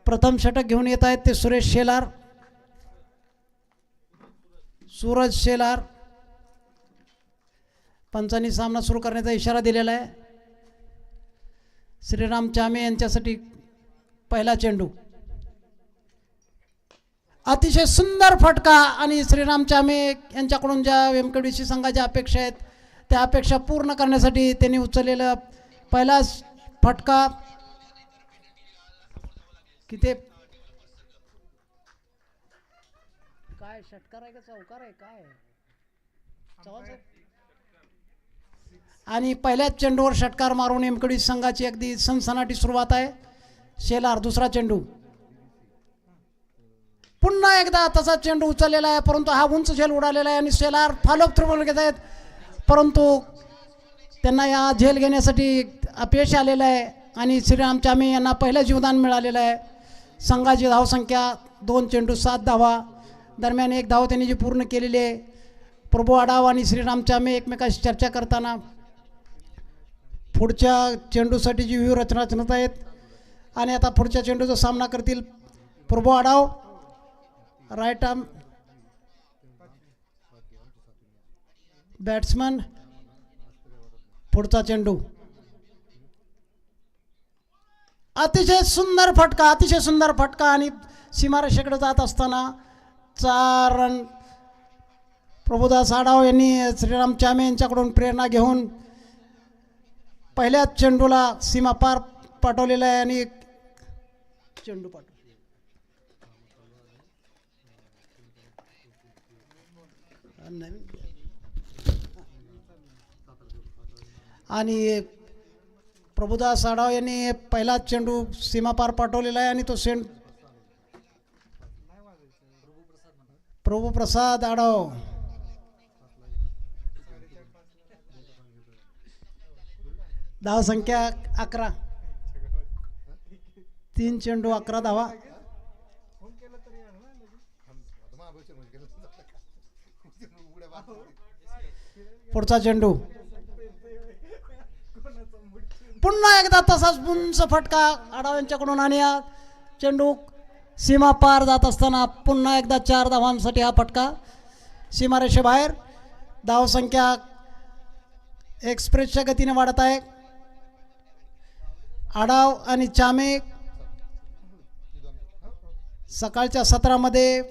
प्रथम षटक घेऊन येत आहेत ते सुरेश शेलार, सूरज शेलार. पंचांनी सामना सुरू करण्याचा इशारा दिलेला आहे. श्रीराम चामे यांच्यासाठी पहिला चेंडू. अतिशय सुंदर फटका आणि श्रीराम चामे यांच्याकडून ज्या एमकेडीसी संघाच्या अपेक्षा आहेत त्या अपेक्षा पूर्ण करण्यासाठी त्यांनी उचललेला पहिला फटका. किती काय षटकार आहे का चौकार आहे काय आणि पहिल्याच चेंडूवर षटकार मारून एमकेडीसी संघाची अगदी सनसनाटी सुरुवात आहे. शेलार दुसरा चेंडू. पुन्हा एकदा तसा चेंडू उचललेला आहे परंतु हा उंच झेल उडालेला आहे आणि शेलार फॉलोअप थ्रू बॉल घेत आहेत परंतु त्यांना या झेल घेण्यासाठी अपयश आलेलं आहे आणि श्रीराम चामे यांना पहिलं जीवदान मिळालेलं आहे. संघाची धावसंख्या 2 चेंडू 7 धावा. दरम्यान 1 धाव त्यांनी जी पूर्ण केलेली आहे. प्रभू आडाव आणि श्रीराम चामे एकमेकाशी चर्चा करताना पुढच्या चेंडूसाठी जी व्यूहरचना रचत आहेत आणि आता पुढच्या चेंडूचा सामना करतील Prabhu Adav. Right arm batsman. पुढचा चेंडू. अतिशय सुंदर फटका, अतिशय सुंदर फटका आणि सीमारेषेकडे जात असताना 4 रन. प्रभुदास आडाव यांनी श्रीराम चामे यांच्याकडून प्रेरणा घेऊन पहिल्याच चेंडूला सीमा पार पाठवलेला आहे आणि चेंडू पाठवला आणि प्रभुदास आडाव यांनी पहिलाच चेंडू सीमा पार पाठवलेला आहे आणि तो प्रभुप्रसाद आडाव. धाव संख्या 11. 3 चेंडू 11 धावा. पुढचा चेंडू. पुन्हा एकदा तसाच उंच फटका आडाव यांच्याकडून आणि हा चेंडू सीमा पार जात असताना पुन्हा एकदा 4 धावांसाठी हा फटका सीमारेषेबाहेर. धावसंख्या एक्सप्रेसच्या गतीने वाढत आहे. आडाव आणि चामे सकाळच्या सत्रामध्ये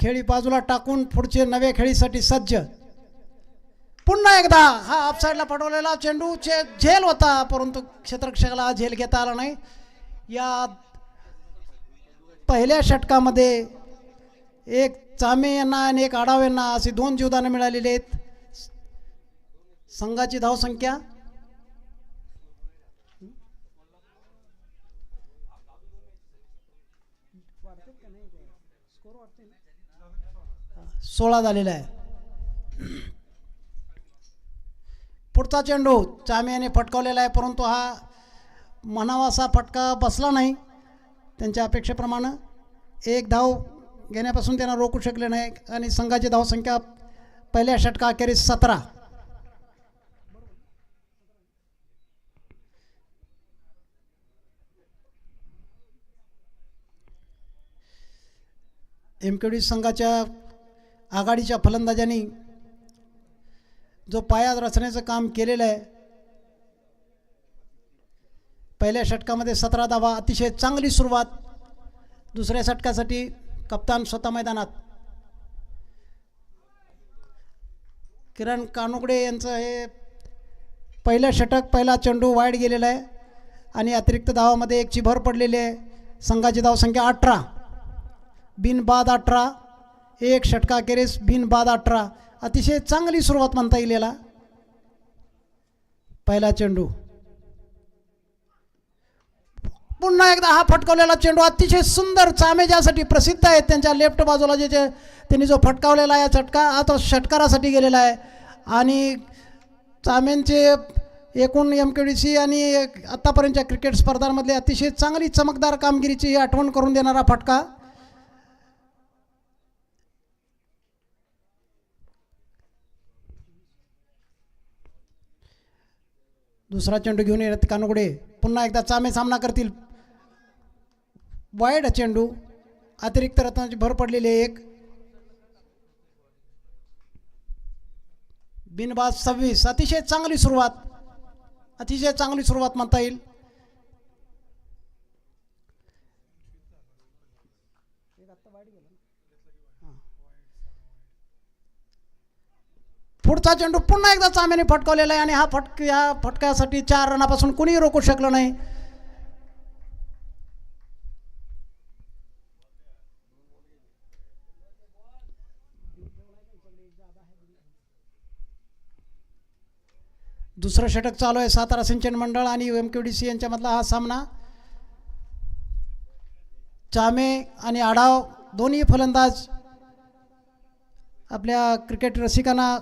खेळी बाजूला टाकून पुढचे नव्या खेळीसाठी सज्ज. पुन्हा एकदा हा ऑफसाईडला पडवलेला चेंडू झेल होता परंतु क्षेत्ररक्षकाला झेल घेता आला नाही. या पहिल्या षटकामध्ये एक चामे यांना आणि एक आडाव यांना अशी 2 जीवदानं मिळालेली आहेत. संघाची धावसंख्या सोळा झालेला आहे. पुढचा चेंडू चामे याने फटकावलेला आहे परंतु हा म्हणावा असा फटका बसला नाही त्यांच्या अपेक्षेप्रमाणे. 1 धाव घेण्यापासून त्यांना रोखू शकले नाही आणि संघाची धावसंख्या पहिल्या षटकाखेरीस 17. एमकेडीसी संघाच्या आघाडीच्या फलंदाजांनी जो पाया रचण्याचं काम केलेलं आहे. पहिल्या षटकामध्ये 17 धावा. अतिशय चांगली सुरुवात. दुसऱ्या षटकासाठी कप्तान स्वतः मैदानात. किरण कानुगडे यांचं हे पहिलं षटक पहिला चेंडू वाईड गेलेला आहे आणि अतिरिक्त धावामध्ये 1ची भर पडलेली आहे. संघाची धावसंख्या 18. बिनबाद 18. 1 षटकाखेरीस बिनबाद 18. अतिशय चांगली सुरुवात म्हणता येईल याला. पहिला चेंडू. पुन्हा एकदा हा फटकावलेला चेंडू अतिशय सुंदर. चामे ज्यासाठी प्रसिद्ध आहेत त्यांच्या लेफ्ट बाजूला जे त्यांनी जो फटकावलेला आहे झटका हा तो षटकारासाठी गेलेला आहे आणि चामेंचे एकूण एमकेडीसी आणि आत्तापर्यंतच्या क्रिकेट स्पर्धांमधले अतिशय चांगली चमकदार कामगिरीची आठवण करून देणारा फटका. दुसरा चेंडू घेऊन येत कानुगडे. पुन्हा एकदा चामे सामना करतील. वाईड चेंडू, अतिरिक्त रत्नाची भर पडलेली आहे एक. बिनबाद 26. अतिशय चांगली सुरुवात, अतिशय चांगली सुरुवात म्हणता येईल. पुढचा चेंडू पुन्हा एकदा चामेने फटकावलेला आहे आणि या फटक्यासाठी 4 रनापासून कुणीही रोखू शकलं नाही. दुसरं षटक चालू आहे सातारा सिंचन मंडळ आणि MQDC यांच्यामधला हा सामना. चामे आणि आढाव दोन्ही फलंदाज आपल्या क्रिकेट रसिकांना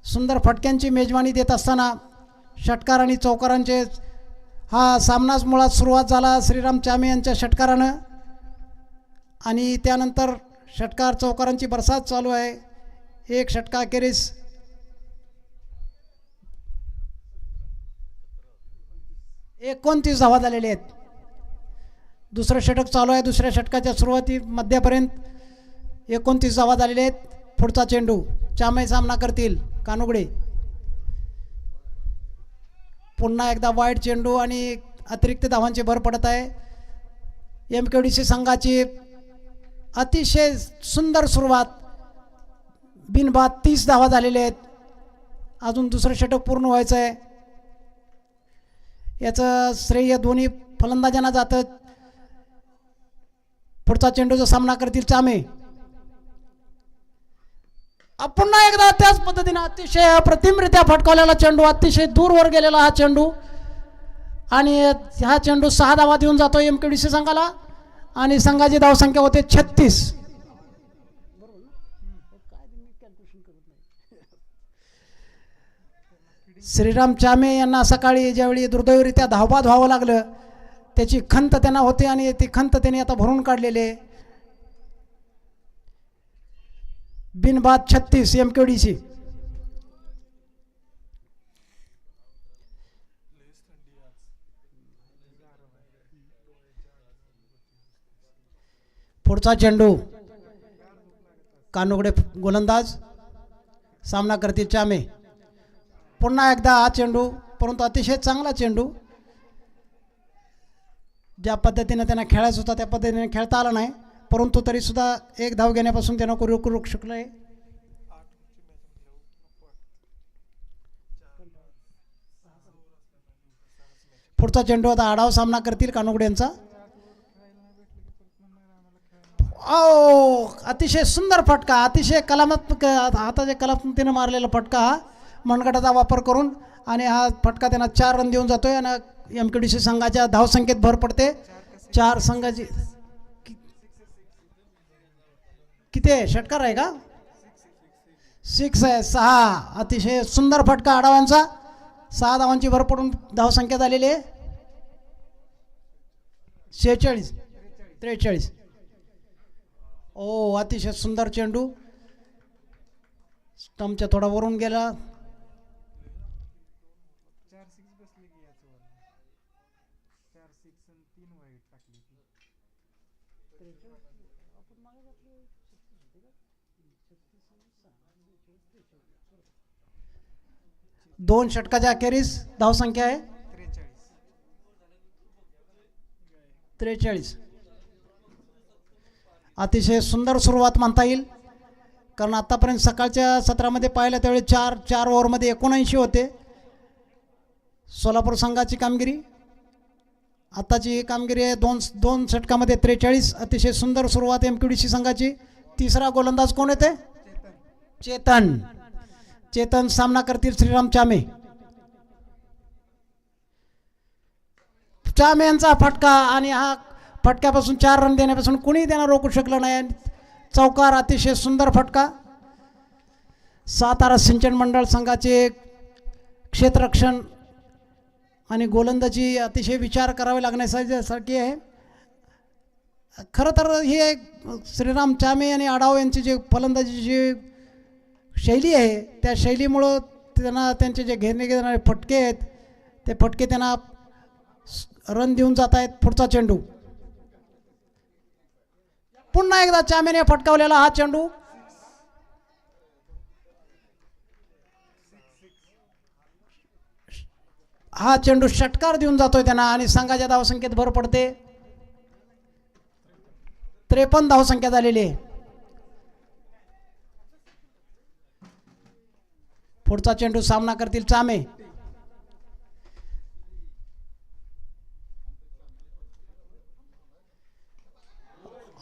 सुंदर फटक्यांची मेजवानी देत असताना षटकार आणि चौकारांचे हा सामनाच मुळात सुरुवात झाला श्रीराम चामे यांच्या षटकारानं आणि त्यानंतर षटकार चौकारांची बरसात चालू आहे. एक षटकाखेरीस 29 धावा झालेले आहेत. दुसरं षटक चालू आहे. दुसऱ्या षटकाच्या सुरुवाती मध्यापर्यंत 29 धावा झालेले आहेत. पुढचा चेंडू चामे सामना करतील कानुगडे. पुन्हा एकदा वाईड चेंडू आणि अतिरिक्त धावांची भर पडत आहे. MQDC संघाची अतिशय सुंदर सुरुवात. बिनबाद 30 धावा झालेल्या आहेत. अजून दुसरं षटक पूर्ण व्हायचं आहे. याचं श्रेय दोन्ही फलंदाजांना जातं. पुढचा चेंडूचा सामना करतील चामे. पुन्हा एकदा त्याच पद्धतीने अतिशय अप्रतिमरित्या फटकावलेला चेंडू, अतिशय दूरवर गेलेला हा चेंडू आणि हा चेंडू 6 धावा देऊन जातो MQDC संघाला आणि संघाची धावसंख्या होते 36. श्रीराम चामे यांना सकाळी ज्यावेळी दुर्दैवरित्या धावबाद व्हावं लागलं त्याची खंत त्यांना होते आणि ती खंत त्यांनी आता भरून काढलेले. बिनबाद 36 MQDC. पुढचा चेंडू कानुगडे गोलंदाज सामना करतील चामे. पुन्हा एकदा हा चेंडू, परंतु अतिशय चांगला चेंडू. ज्या पद्धतीने त्यांना खेळायचं होता त्या पद्धतीने खेळता आला नाही, परंतु तरीसुद्धा एक धाव घेण्यापासून त्यांना रोखू शकलं आहे. पुढचा चेंडू आता आढाव सामना करतील कानुगडे यांचा. अतिशय सुंदर फटका, अतिशय कलात्मक हाताच्या कलात्मकतेने मारलेला फटका हा मनगटाचा वापर करून आणि हा फटका त्यांना 4 रन देऊन जातोय आणि MQDC संघाच्या धावसंख्येत भर पडते. 4 संघाची किती आहे? षटकार आहे का? 6 आहे. 6. अतिशय सुंदर फटका आढावांचा. 6 धावांची भर पडून धावसंख्या झालेली आहे 46 43. अतिशय सुंदर चेंडू स्टंपच्या थोडा वरून गेला. दोन षटकाच्या अखेरीस धावसंख्या आहे 43. अतिशय सुंदर सुरुवात म्हणता येईल, कारण आतापर्यंत सकाळच्या सत्रामध्ये पाहिलं त्यावेळी 4 ओव्हरमध्ये 79 होते सोलापूर संघाची कामगिरी. आताची कामगिरी आहे 2 षटकामध्ये 43. अतिशय सुंदर सुरुवात MQDC संघाची. तिसरा गोलंदाज कोण येते? चेतन सामना करतील श्रीराम चामे. चामे यांचा फटका आणि हा फटक्यापासून 4 रन देण्यापासून कुणीही त्यांना रोखू शकलं नाही. चौकार, अतिशय सुंदर फटका. सातारा सिंचन मंडळ संघाचे क्षेत्ररक्षण आणि गोलंदाजी अतिशय विचार करावे लागण्यासारखी आहे. खरं तर हे श्रीराम चामे आणि आढाव यांची जे फलंदाजीची शैली आहे त्या शैलीमुळं त्यांना त्यांचे जे घेणारे फटके आहेत ते फटके त्यांना रन देऊन जात आहेत. पुढचा चेंडू पुन्हा एकदा चामेने फटकावलेला हा चेंडू हा चेंडू षटकार देऊन जातोय त्यांना आणि संघाच्या धावसंख्येत भर पडते. 53 धावसंख्या झालेली आहे. पुढचा चेंडू सामना करतील चामे.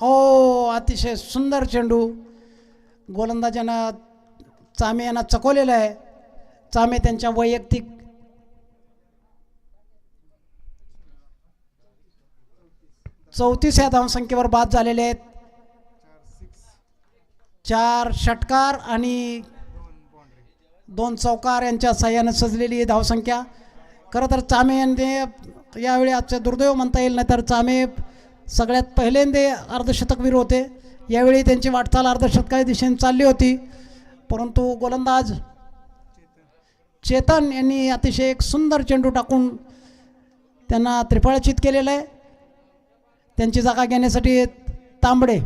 हो, अतिशय सुंदर चेंडू गोलंदाजांना चामे यांना चकवलेला आहे. चामे त्यांच्या वैयक्तिक 34 धावसंख्येवर बाद झालेले आहेत. 4 षटकार आणि 2 चौकार यांच्या साह्याने सजलेली धावसंख्या. खरं तर चामे यांनी यावेळी आजचे दुर्दैव म्हणता येईल, नाही तर चामे सगळ्यात पहिल्यांदा अर्धशतकवीर होते. यावेळी त्यांची वाटचाल अर्धशतकाच्या दिशेने चालली होती, परंतु गोलंदाज चेतन यांनी अतिशय एक सुंदर चेंडू टाकून त्यांना त्रिफळाचीत केलेलं आहे. त्यांची जागा घेण्यासाठी तांबडे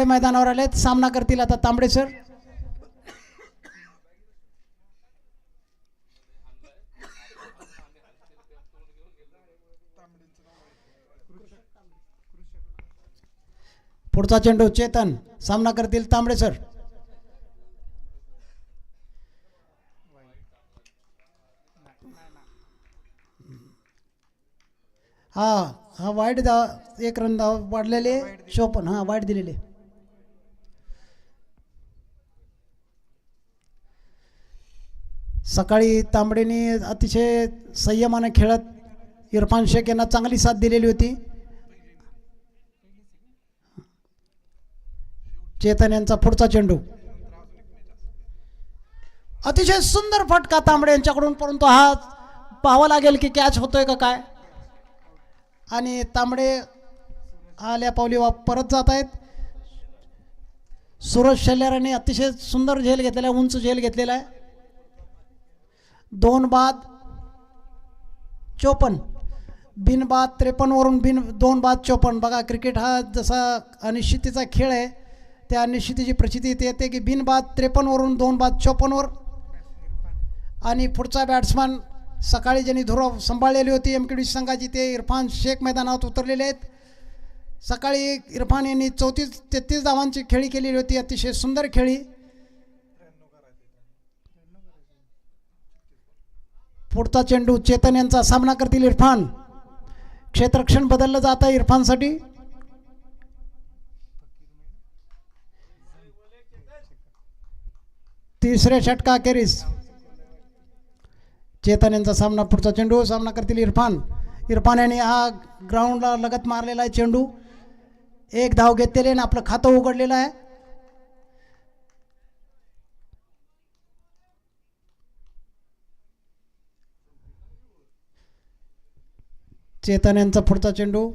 मैदानावर आलेत. सामना करतील आता तांबडे सर. पुढचा चेंडू चेतन, सामना करतील तांबडे सर. हा वाईट धाव, 1 रन धाव वाढलेले. 54 हा वाईट दिलेले. सकाळी तांबडेने अतिशय संयमाने खेळत इरफान शेख यांना चांगली साथ दिलेली होती. चेतन यांचा पुढचा चेंडू अतिशय सुंदर फटका तांबडे यांच्याकडून, परंतु हा पाहावा लागेल की कॅच होतोय का काय. आणि तांबडे आल्या पावली परत जात आहेत. सूरज शेल्यारांनी अतिशय सुंदर झेल घेतलेला आहे, उंच झेल घेतलेला आहे. 2 बाद 54, बिनबाद 53 वरून 2 बाद 54. बघा, क्रिकेट हा जसा अनिश्चितीचा खेळ आहे, त्या अनिश्चितीची प्रचिती येते की बिनबाद 53 वरून 2 बाद 54 वर. आणि पुढचा बॅट्समन सकाळी ज्यांनी धुरा सांभाळलेली होती एमकेडी संघाची, ते इरफान शेख मैदानात उतरलेले आहेत. सकाळी इरफान यांनी 33 धावांची खेळी केलेली होती, अतिशय सुंदर खेळी. पुढचा चेंडू चेतन यांचा, सामना करतील इरफान. क्षेत्ररक्षण बदललं जात आहे इरफानसाठी. तिसऱ्या षटकाखेरीस चेतन यांचा सामना. पुढचा चेंडू, सामना करतील इरफान. इरफान यांनी हा ग्राउंडला लगत मारलेला आहे चेंडू. 1 धाव घेतलेले आणि आपलं खातं उघडलेलं आहे. चेतन यांचा पुढचा चेंडू.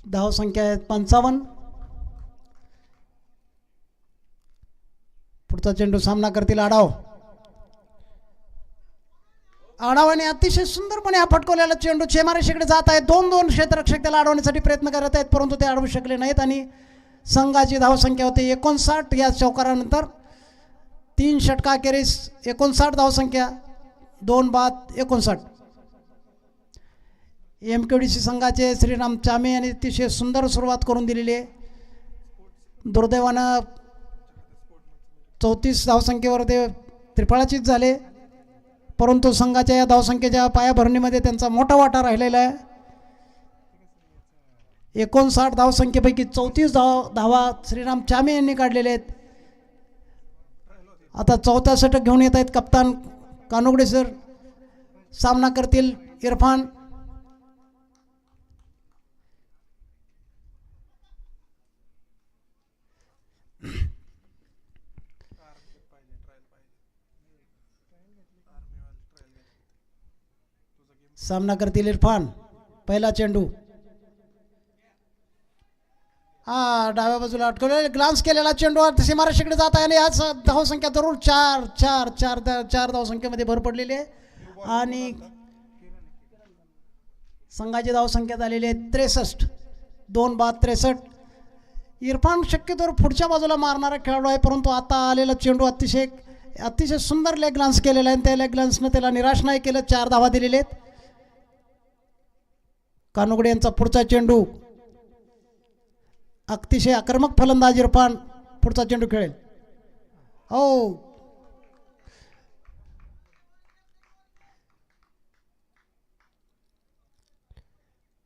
धाव संख्या आहे 55. पुढचा चेंडू, सामना करतील आडाव. आडावाने अतिशय सुंदरपणे हा फटकवलेला चेंडू चेमारेशीकडे जात आहे. 2 क्षेत्ररक्षक त्याला अडवण्यासाठी प्रयत्न करत आहेत, परंतु ते अडवू शकले नाहीत. आणि संघाची धावसंख्या होते 59 या चौकारानंतर. 3 षटकाखेरीस 59 धावसंख्या, 2 बाद 59. एमकेडीसी संघाचे श्रीराम चामे यांनी अतिशय सुंदर सुरुवात करून दिलेली आहे. दुर्दैवानं 34 धावसंख्येवर ते त्रिफळाचीत झाले, परंतु संघाच्या या धावसंख्येच्या पायाभरणीमध्ये त्यांचा मोठा वाटा राहिलेला आहे. 59 धावसंख्येपैकी 34 धावा श्रीराम चामे यांनी काढलेले आहेत. आता 4था षटक घेऊन येत आहेत कप्तान कानोगडे सर. सामना करतील इरफान. सामना करतील इरफान. पहिला चेंडू डाव्या बाजूला अटकवलेला, ग्लान्स केलेला चेंडू सीमारेषेकडे जात आहे. आणि आज धावसंख्या जरूर 4 धावसंख्येमध्ये भर पडलेली आहे. आणि संघाची धावसंख्या झालेली आहे 63. 2 बाद 63. इरफान शक्यतोवर पुढच्या बाजूला मारणारा खेळाडू आहे, परंतु आता आलेला चेंडू अतिशय सुंदर लेग लान्स केलेला आहे आणि त्या लेग लान्सनं त्याला निराश नाही केलं. 4 धावा दिलेले आहेत. कानुगडे यांचा पुढचा चेंडू, अतिशय आक्रमक फलंदाज इरफान पुढचा चेंडू खेळेल. हो,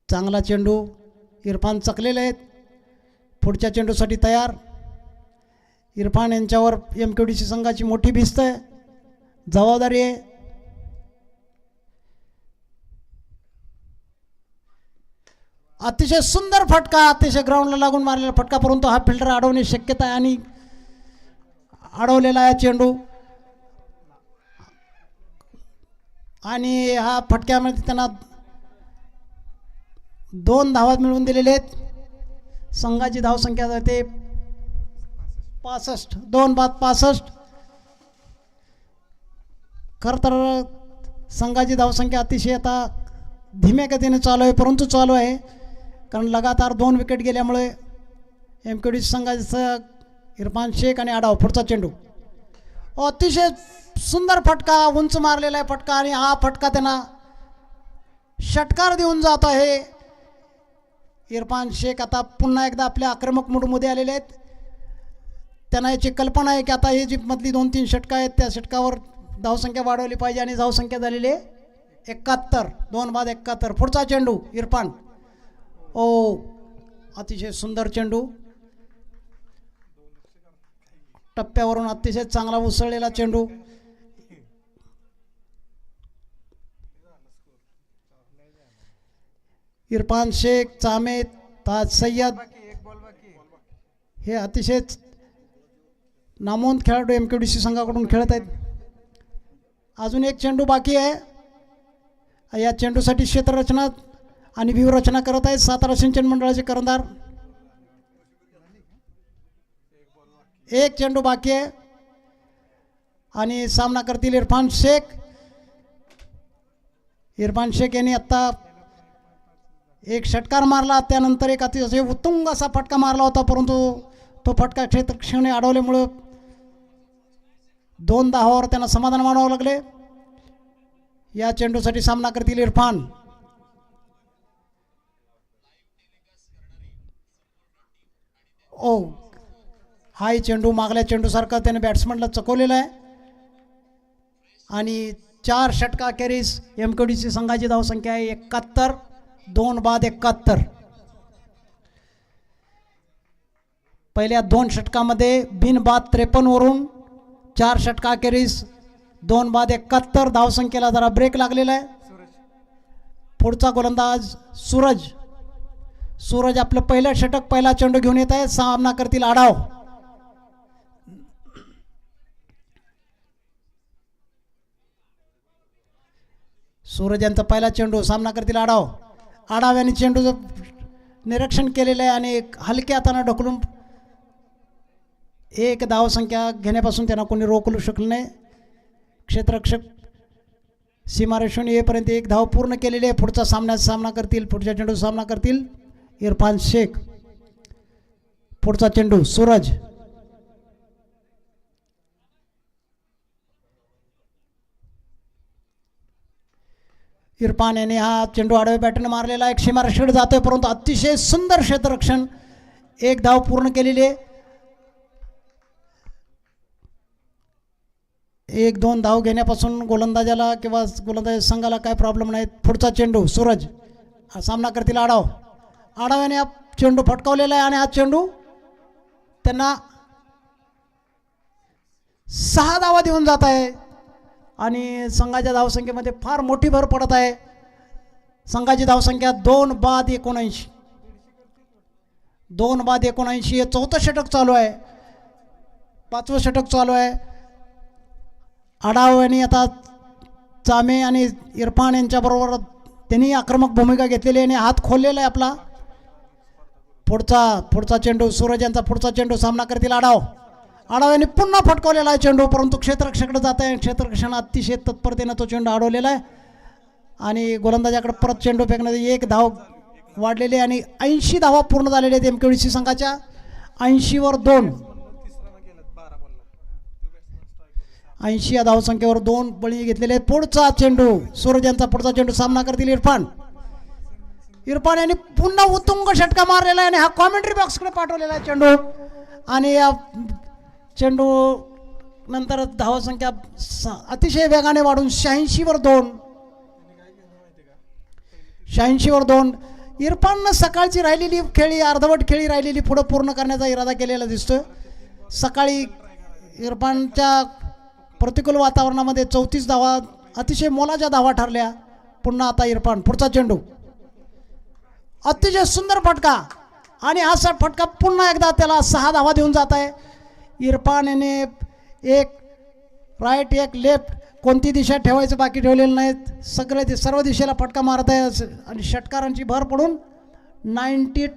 चांगला चेंडू. इरफान चकलेले आहेत. पुढच्या चेंडूसाठी तयार. इरफान यांच्यावर MKDC संघाची मोठी भिस्त आहे, जबाबदारी आहे. अतिशय सुंदर फटका, अतिशय ग्राउंडला लागून मारलेला फटका, परंतु हा फिल्डर अडवण्याची शक्यता आहे आणि अडवलेला आहे चेंडू. आणि हा फटक्यामध्ये त्यांना 2 धावा मिळवून दिलेले आहेत. संघाची धावसंख्या जाते 65. 2 बाद 65. खरं तर संघाची धावसंख्या अतिशय आता धीम्या गतीने चालू आहे, परंतु चालू आहे, कारण लगातार 2 विकेट गेल्यामुळे MKDC संघाचं इरफान शेख आणि आडाव. पुढचा चेंडू अतिशय सुंदर फटका, उंच मारलेला आहे फटका आणि हा फटका त्यांना षटकार देऊन जात आहे. इरफान शेख आता पुन्हा एकदा आपल्या आक्रमक मूडमध्ये आलेले आहेत. त्यांना याची कल्पना आहे की आता ही जी मधली 2-3 षटकं आहेत त्या षटकावर धावसंख्या वाढवली पाहिजे आणि धावसंख्या झालेली आहे 71. 2 बाद 71. पुढचा चेंडू इरफान. ओ, अतिशय सुंदर चेंडू, टप्प्यावरून अतिशय चांगला उसळलेला चेंडू. इरफान शेख, चामेत, ताज सय्यद हे अतिशय नामवंत खेळाडू MKDC संघाकडून खेळत आहेत. अजून एक चेंडू बाकी आहे. या चेंडूसाठी क्षेत्ररचना आणि व्यूहरचना करत आहेत सातारा सिंचन मंडळाचे कर्णधार. एक चेंडू बाकी आहे आणि सामना करतील इरफान शेख. इरफान शेख यांनी आत्ता एक षटकार मारला, त्यानंतर एक अतिशय उत्तुंग असा फटका मारला होता, परंतु तो फटका क्षेत्ररक्षणाने अडवल्यामुळं 2 धावावर त्यांना समाधान मानावं लागले. या चेंडूसाठी सामना करतील इरफान. ओ, हाही चेंडू मागल्या चेंडूसारखा त्याने बॅट्समनला चकवलेला आहे आणि 4 षटका अखेरीस MKDC संघाची धावसंख्या आहे 71. 2 बाद 71. पहिल्या 2 षटकामध्ये बिनबाद 53 वरून 4 षटका अखेरीस 2 बाद 71 धावसंख्येला जरा ब्रेक लागलेला आहे. पुढचा गोलंदाज सूरज आपलं पहिलं षटक, पहिला चेंडू घेऊन येत आहे. सामना करतील आडाव. सूरज यांचा पहिला चेंडू, सामना करतील आडाव. आडाव यांनी चेंडूचं निरीक्षण केलेलं आहे आणि हलक्या हाताने ढकलून 1 धावसंख्या घेण्यापासून त्यांना कोणी रोखू शकलं नाही. क्षेत्ररक्षक सीमारेषून येईपर्यंत 1 धाव पूर्ण केलेली आहे. पुढचा सामना करतील इरफान शेख. पुढचा चेंडू सूरज. इरफान यांनी हा चेंडू आडव्या बॅटने मारलेला आहे, सीमारेषेकडे जातोय, परंतु अतिशय सुंदर क्षेत्ररक्षण. 1 धाव पूर्ण केलेली आहे. 1-2 धाव घेण्यापासून गोलंदाजाला किंवा गोलंदाज संघाला काय प्रॉब्लेम नाही. पुढचा चेंडू सूरज. सामना करतील आडाव. आडाव याने हा चेंडू फटकावलेला आहे आणि हा चेंडू त्यांना 6 धावा देऊन जात आहे आणि संघाच्या धावसंख्येमध्ये फार मोठी भर पडत आहे. संघाची धावसंख्या 2 बाद 79. 2 बाद 79 हे 4थं षटक चालू आहे. 5वं षटक चालू आहे. आडाव यांनी आता चामे आणि इरफान यांच्याबरोबर त्यांनी आक्रमक भूमिका घेतलेली आहे आणि हात खोललेला आहे आपला. पुढचा चेंडू सूरज यांचा पुढचा चेंडू, सामना करतील आडाव. आडाव यांनी पुन्हा फटकावलेला आहे चेंडू, परंतु क्षेत्ररक्षकाकडे जात आहे. क्षेत्ररक्षण अतिशय तत्परतेनं तो चेंडू अडवलेला आहे आणि गोलंदाजाकडे परत चेंडू फेकण्यात एक धाव वाढलेली आणि 80 धावा पूर्ण झालेल्या आहेत MKDC संघाच्या. 80वर 2, 80 या धावसंख्येवर 2 बळी घेतलेले आहेत. पुढचा चेंडू सूरज यांचा पुढचा चेंडू सामना करतील इरफान. इरफान यांनी पुन्हा उत्तुंग षटका मारलेला आहे आणि हा कॉमेंट्री बॉक्सकडे पाठवलेला आहे चेंडू. आणि या चेंडू नंतर धावसंख्या अतिशय वेगाने वाढून 86वर 2. 86वर 2. इरफाननं सकाळची राहिलेली खेळी, अर्धवट खेळी राहिलेली पुढं पूर्ण करण्याचा इरादा केलेला दिसतोय. सकाळी इरफानच्या प्रतिकूल वातावरणामध्ये 34 धावा अतिशय मोलाच्या धावा ठरल्या. पुन्हा आता इरफान पुढचा चेंडू, अतिशय सुंदर फटका आणि हा फटका पुन्हा एकदा त्याला 6 धावा देऊन जात आहे. इरफान याने एक राईट एक लेफ्ट कोणती दिशा ठेवायचं बाकी ठेवलेलं नाहीत. सर्व दिशेला फटका मारत आहे आणि षटकारांची भर पडून 92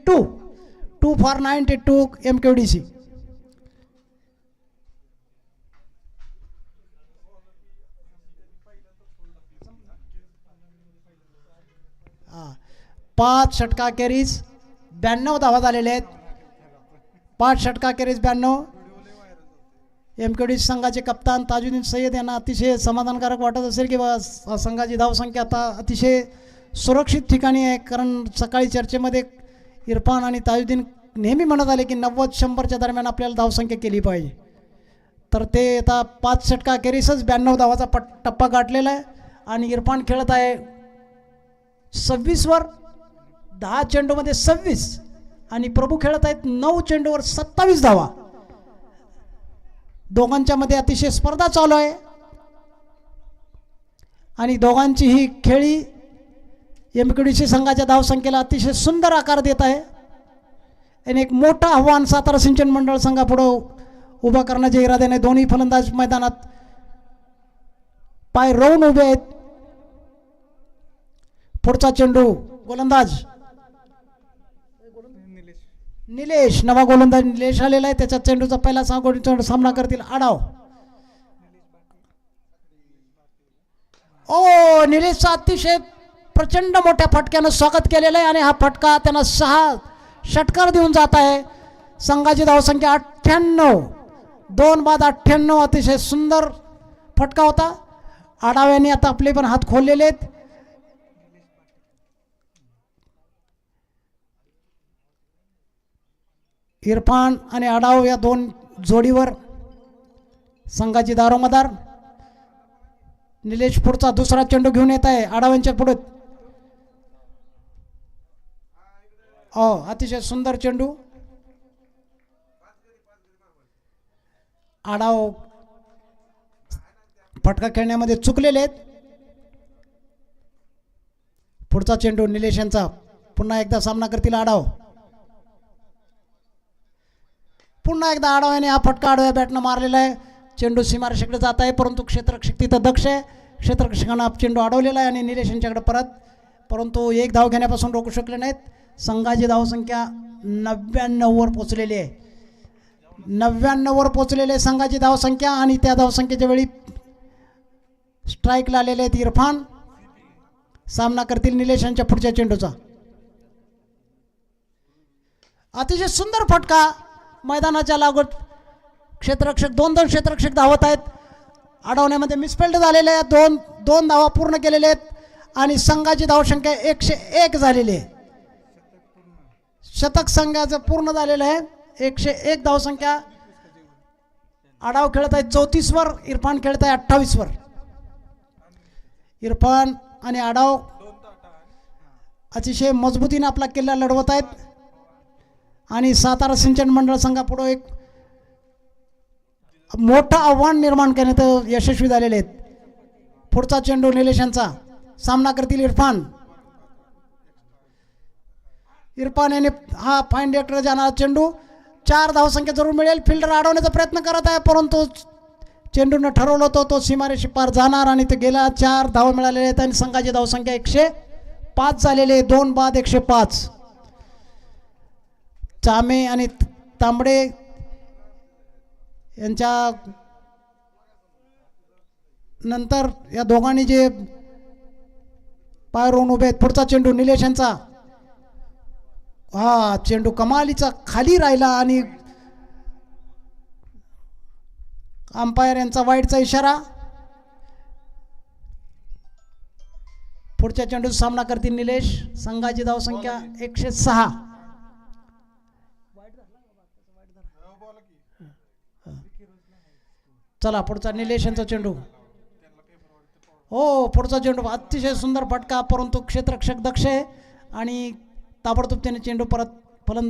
2 फॉर 92 MKDC. हां, 5 षटका कॅरीज 92 धावा झालेल्या आहेत. 5 षटका कॅरीज 92. MKDC संघाचे कप्तान ताजुद्दीन सय्यद यांना अतिशय समाधानकारक वाटत असेल की संघाची धावसंख्या आता अतिशय सुरक्षित ठिकाणी आहे. कारण सकाळी चर्चेमध्ये इरफान आणि ताजुद्दीन नेहमी म्हणत आले की 90-100च्या दरम्यान आपल्याला धावसंख्या केली पाहिजे. तर ते आता 5 षटका कॅरीसच 92 धावाचा टप्पा गाठलेला आहे. आणि इरफान खेळत आहे 26वर 10 चेंडूमध्ये 26 आणि प्रभू खेळत आहेत 9 चेंडूवर 27 धावा. दोघांच्या मध्ये अतिशय स्पर्धा चालू आहे आणि दोघांची ही खेळी MKDC संघाच्या धावसंख्येला अतिशय सुंदर आकार देत आहे. आणि एक मोठं आव्हान सातारा सिंचन मंडळ संघापुढं उभा करण्याच्या इराद्याने दोन्ही फलंदाज मैदानात पाय रोवून उभे आहेत. पुढचा चेंडू गोलंदाज निलेश, नवा गोलंदाज निलेश आलेला आहे. त्याच्या चेंडूचा पहिला चेंडू सामना करतील आडाव. निलेशचा अतिशय प्रचंड मोठ्या फटक्यानं स्वागत केलेलं आहे आणि हा फटका त्यांना 6 षटकार देऊन जात आहे. संघाची धावसंख्या 98, 2 बाद 98. अतिशय सुंदर फटका होता. आडाव यांनी आता आपले पण हात खोललेले आहेत. इरफान आणि आडाव या 2 जोडीवर संघाची दारोमदार. निलेश पुढचा दुसरा चेंडू घेऊन येत आहे आडाव यांच्या पुढे. अतिशय सुंदर चेंडू. आडाव फटका खेळण्यामध्ये चुकलेले आहेत. पुढचा चेंडू निलेश यांचा. पुन्हा एकदा सामना करतील आडाव. पुन्हा एकदा आडाव याने हा फटका आडव्या बॅटनं मारलेला आहे. चेंडू सीमारेषेकडे जात आहे परंतु क्षेत्ररक्षक तिथं दक्ष आहे. क्षेत्ररक्षकांना चेंडू अडवलेला आहे आणि निलेश यांच्याकडे परत, परंतु एक धाव घेण्यापासून रोखू शकले नाहीत. संघाची धावसंख्या 99वर पोचलेली आहे. 99वर पोचलेली संघाची धावसंख्या आणि त्या धावसंख्येच्या वेळी स्ट्राईकला आलेले आहेत इरफान. सामना करतील निलेश यांच्या पुढच्या चेंडूचा. अतिशय सुंदर फटका मैदानाच्या लागोड. क्षेत्ररक्षक 2 क्षेत्ररक्षक धावत आहेत. अडवण्यामध्ये मिसफिल्ड झालेले आहेत. 2 धावा पूर्ण केलेले आहेत आणि संघाची धावसंख्या 101 झालेली आहे. शतक संघाचं पूर्ण झालेलं आहे. 101 धावसंख्या. आडाव खेळत आहे 34वर, इरफान खेळत आहे 28वर. इरफान आणि आडाव अतिशय मजबूतीने आपला किल्ला लढवत आहेत आणि सातारा सिंचन मंडळ संघापुढे एक मोठं आव्हान निर्माण करण्यात यशस्वी झालेले आहेत. पुढचा चेंडू निलेश यांचा. सामना करतील इरफान. इरफान याने हा फाईन डेक्टर जाणारा चेंडू. 4 धावसंख्या जरूर मिळेल. फिल्डर अडवण्याचा प्रयत्न करत आहे परंतु चेंडूनं ठरवलं होतं तो सीमारेषे पार जाणार आणि ते गेला. 4 धावा मिळालेल्या आहेत आणि संघाची धावसंख्या 105 झालेली आहे. 2 बाद 105. चामे आणि तांबडे यांच्या नंतर या दोघांनी जे पायरून उभे आहेत. पुढचा चेंडू निलेश यांचा. हा चेंडू कमालीचा खाली राहिला आणि अंपायर यांचा वाईडचा इशारा. पुढच्या चेंडू सामना करतील निलेश. संघाची धावसंख्या 106. चला पुढचा निलेश यांचा चेंडू. हो पुढचा चेंडू अतिशय सुंदर फटका, परंतु क्षेत्ररक्षक दक्ष आहे आणि ताबडतोब त्याने चेंडू परत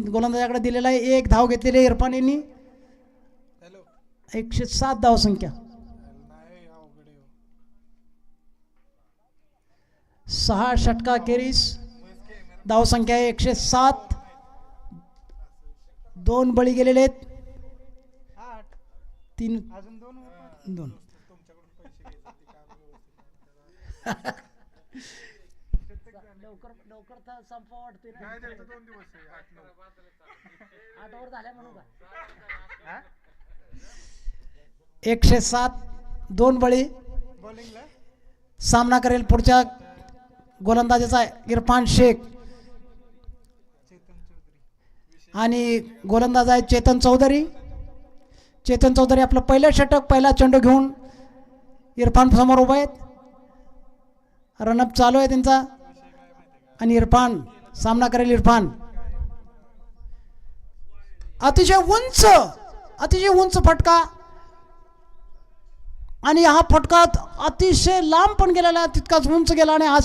गोलंदाजाकडे दिलेला आहे. एक धाव घेतलेली आहे इरफान यांनी. 107 धावसंख्या. 6 षटका खेरीज धावसंख्या आहे 107. 2 बळी गेलेले आहेत. 3 2 लवकर संपवा वाटते. 107. 2 बळी. सामना करेल पुढच्या गोलंदाजाचा इरफान शेख आणि गोलंदाज आहे चेतन चौधरी. चेतन चौधरी आपलं पहिलं षटक पहिला चेंडू घेऊन इरफान समोर उभा आहेत. रनअप चालू आहे त्यांचा आणि इरफान सामना करेल. इरफान अतिशय उंच फटका आणि हा फटका अतिशय लांब पण गेलेला, तितकाच उंच गेला आणि हा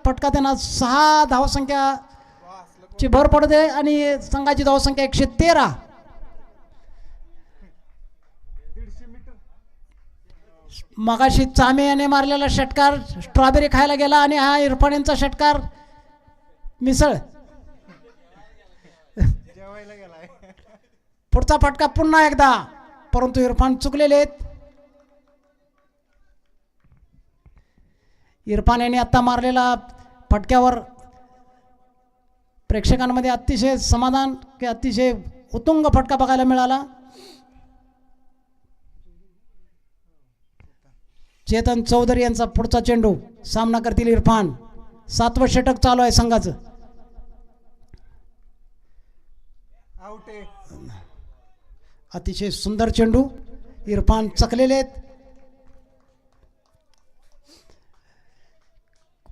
फटका त्यांना 6 धावसंख्या ची भर पडते आणि संघाची धावसंख्या 113. मगाशी चामे याने मारलेला षटकार स्ट्रॉबेरी खायला गेला आणि हा इरफान यांचा षटकार मिसळ. पुढचा फटका पुन्हा एकदा, परंतु इरफान चुकलेले आहेत. इरफान यांनी आता मारलेला फटक्यावर प्रेक्षकांमध्ये अतिशय समाधान की अतिशय उत्तुंग फटका बघायला मिळाला. चेतन चौधरी यांचा पुढचा चेंडू. सामना करतील इरफान. 7वं षटक चालू आहे संघाचं. अतिशय सुंदर चेंडू. इरफान चकलेले आहेत.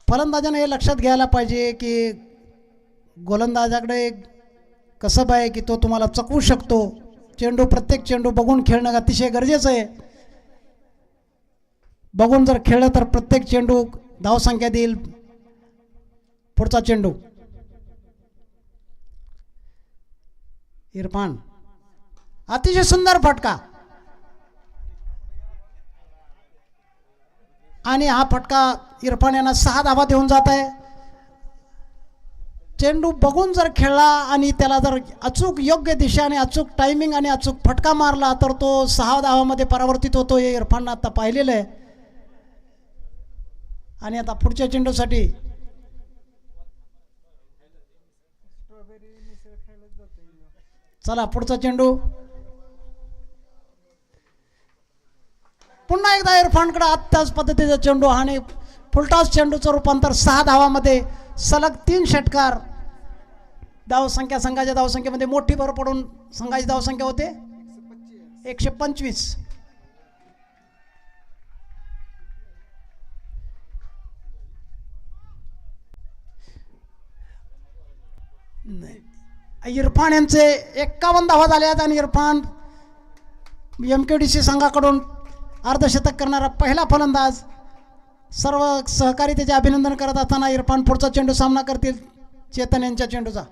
फलंदाजाने हे लक्षात घ्यायला पाहिजे की गोलंदाजाकडे कसब आहे की तो तुम्हाला चकवू शकतो. चेंडू प्रत्येक चेंडू बघून खेळणं अतिशय गरजेचं आहे. बघून जर खेळलं तर प्रत्येक चेंडू धावसंख्या देईल. पुढचा चेंडू. इरफान अतिशय सुंदर फटका आणि हा फटका इरफान यांना 6 धावा देऊन जात आहे. चेंडू बघून जर खेळला आणि त्याला जर अचूक योग्य दिशा आणि अचूक टायमिंग आणि अचूक फटका मारला तर तो 6 धावामध्ये परावर्तित होतो. हे इरफाननं आता पाहिलेलं आहे. आणि आता पुढच्या चेंडूसाठी चला पुढचा चेंडू. पुन्हा एकदा इरफानकडे आत्ताच पद्धतीचा चेंडू आणि फुलटॉस चेंडूचं रूपांतर 6 धावामध्ये. सलग 3 षटकार. धावसंख्या संघाच्या धावसंख्येमध्ये मोठी भर पडून संघाची धावसंख्या होते 125. इरफान यांचे 51 धावा झाल्या आहेत आणि इरफान MKDC संघाकडून अर्धशतक करणारा पहिला फलंदाज. सर्व सहकारी त्याचे अभिनंदन करत असताना इरफान पुढचा चेंडू सामना करतील चेतन यांच्या चेंडूचा.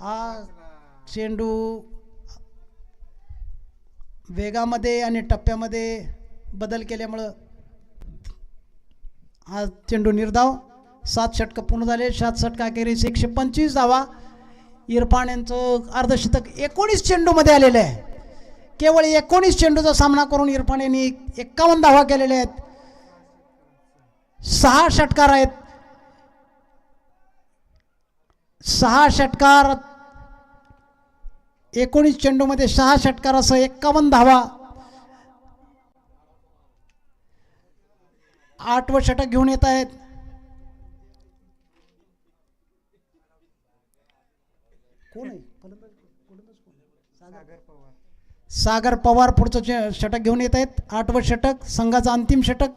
हा चेंडू वेगामध्ये आणि टप्प्यामध्ये बदल केल्यामुळं हा चेंडू निर्धाव. 7 षटकं पूर्ण झाले. 7 षटकाखेरीस 125 धावा. इरफान यांचं अर्धशतक 19 चेंडूमध्ये आलेलं आहे. केवळ 19 चेंडूचा सामना करून इरफान यांनी 51 धावा केलेल्या आहेत. 6 षटकार आहेत. 6 षटकार 19 चेंडूमध्ये 6 षटकार असं 51 धावा. 8वे षटक घेऊन येत आहेत. कोण आहे सागर पवार पुढचं षटक घेऊन येत आहेत. 8वं षटक संघाचं अंतिम षटक.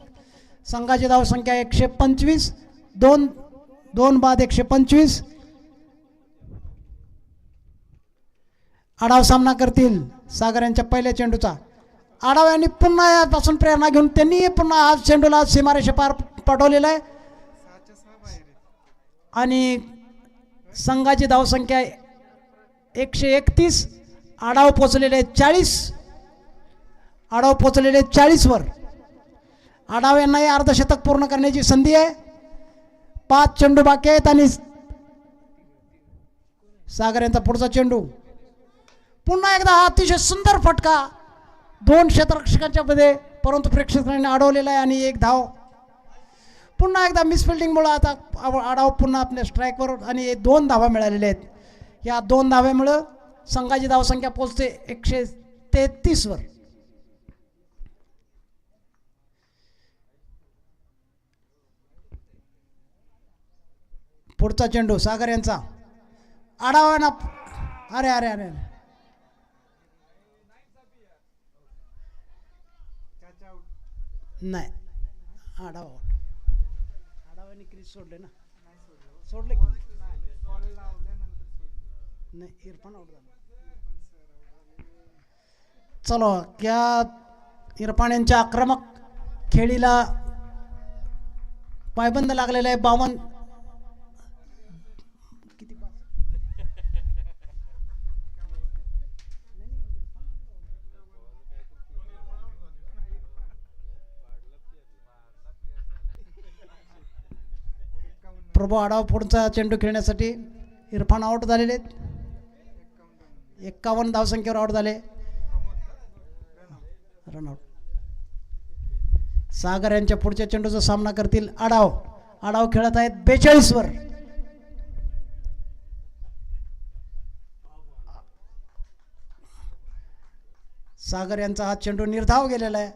संघाची धावसंख्या 125. दोन बाद 125. आढाव सामना करतील सागर यांच्या पहिल्या चेंडूचा. आढाव यांनी पुन्हा यापासून प्रेरणा घेऊन त्यांनी पुन्हा आज चेंडूला सीमारेषे पार पाठवलेला आहे आणि संघाची धावसंख्या 131. आढाव पोचलेले 40. आढाव पोचलेले 40 वर. आढाव यांनाही अर्धशतक पूर्ण करण्याची संधी आहे. 5 चेंडू बाकी आहेत आणि सागर यांचा पुढचा चेंडू. पुन्हा एकदा हा अतिशय सुंदर फटका 2 क्षेत्ररक्षकांच्या मध्ये, परंतु प्रेक्षकांनी अडवलेला आहे आणि 1 धाव. पुन्हा एकदा मिसफिल्डिंगमुळे आता आढाव पुन्हा आपल्या स्ट्राईकवर आणि 2 धावा मिळालेल्या आहेत. या 2 धाव्यामुळे संघाची धावसंख्या पोहोचते 133 वर. पुढचा चेंडू सागर यांचा. आढावांना अरे अरे अरे नाही. आढावांनी क्रीज सोडले ना. सोडले की नाही. इरफान आउट झाला. चलो क्या इरफान यांच्या आक्रमक खेळीला पायबंद लागलेला आहे. 52 किती प्रभू आढाव पुढचा चेंडू खेळण्यासाठी. इरफान आउट झालेले आहेत. 51 धावसंख्येवर आउट झाले. रनआउट. सागर यांच्या पुढच्या चेंडूचा सामना करतील आढाव. आढाव खेळत आहेत 42 वर. सागर यांचा हा चेंडू निर्धाव गेलेला आहे.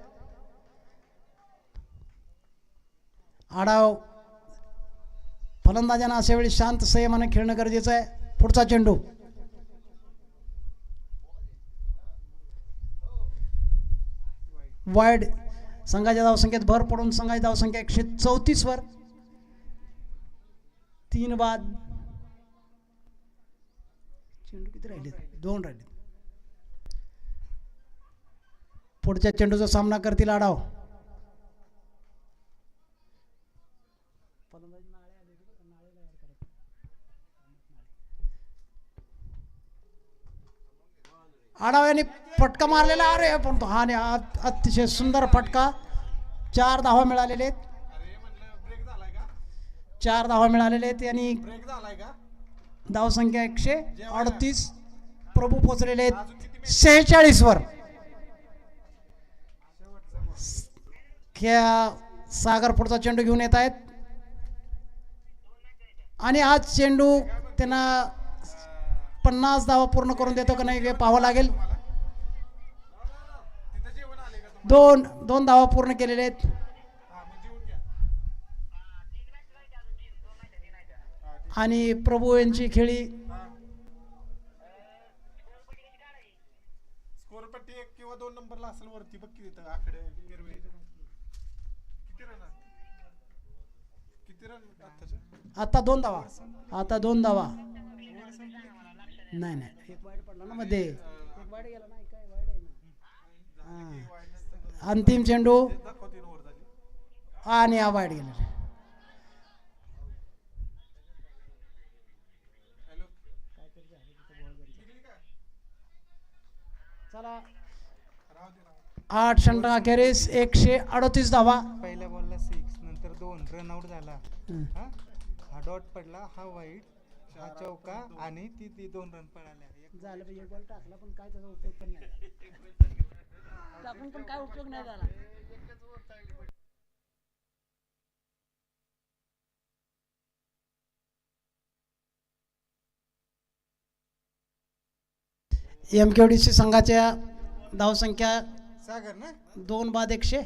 आढाव फलंदाजांना अशा वेळी शांत संयमाने खेळणं गरजेचं आहे. पुढचा चेंडू. वाईड. संघाच्या धावसंख्येत भर पडून संघाची धावसंख्या 134 वर. 3 बाद. चेंडू किती राहिले? 2 राहिले. पुढच्या चेंडूचा सामना करतील आढाव. आढाव यांनी फटका मारलेला. अरे पण हा अतिशय सुंदर फटका. 4 धावा मिळालेले आहेत. 4 धावा मिळालेले आहेत आणि धावसंख्या 138. प्रभू पोचलेले आहेत 46 वर. सागर पुढचा चेंडू घेऊन येत आहेत आणि हा चेंडू त्यांना 50 धावा पूर्ण करून देतो का नाही हे पाहावं लागेल. 2 धावा पूर्ण केलेले आहेत. आणि प्रभू यांची खेळी. स्कोरपट्टी 1 किंवा 2 नंबरला असेल वरती बघ किती आकडे. किती रन आता 2 धावा. आता 2 धावा. नाही एक वाईड पडला ना मध्ये. एक वाईड गेला नाही. काय वाईड आहे ना. अंतिम चेंडू आणि हा वाईड गेला. चला 8 षटकां अखेरीस 138 धावा. पहिल्या बॉलला 6 नंतर 2 रन आउट झाला. हा डॉट पडला. हा वाईट. हा चौका आणि ती 2 रन पळाले. झालं पाहिजे. बॉल टाकला पण काय त्याचा उपयोग पण नाही. टाकून पण काय उपयोग नाही झाला. एमकेडीसी संघाच्या धावसंख्या सागर ना 2 बाद 100.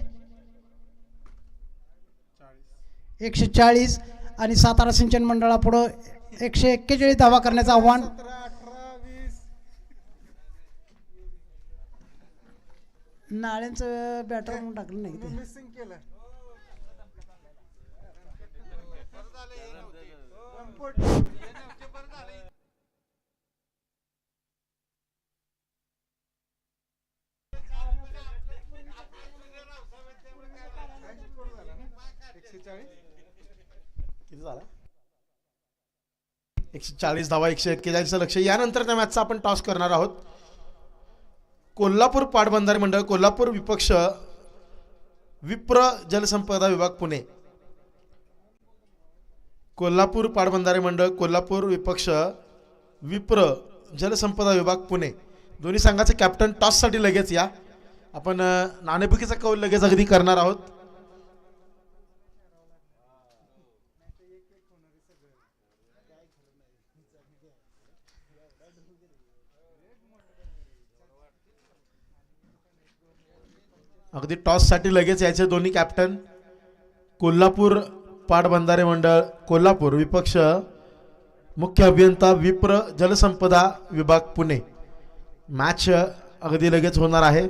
140 आणि सातारा सिंचन मंडळापुढं 141 धावा करण्याचं आव्हान. 17, 18, 20. नाळ्यांचं बॅटर म्हणून टाकलं नाही ते. मिसिंग केलं. किती झाला 140 धावा 141 लक्ष. यानंतर त्या मॅचचा आपण टॉस करणार आहोत. कोल्हापूर पाटबंधारे मंडळ कोल्हापूर विपक्ष विप्र जलसंपदा विभाग पुणे. कोल्हापूर पाटबंधारे मंडळ कोल्हापूर विपक्ष विप्र जलसंपदा विभाग पुणे. दोन्ही संघाचे कॅप्टन टॉससाठी लगेच या. आपण नाणेफेकीचा कौल लगेच अगदी करणार आहोत. अगदी टॉससाठी लगेच यायचे दोन्ही कॅप्टन. कोल्हापूर पाटबंधारे मंडळ कोल्हापूर विपक्ष मुख्य अभियंता विप्र जलसंपदा विभाग पुणे. मॅच अगदी लगेच होणार आहे.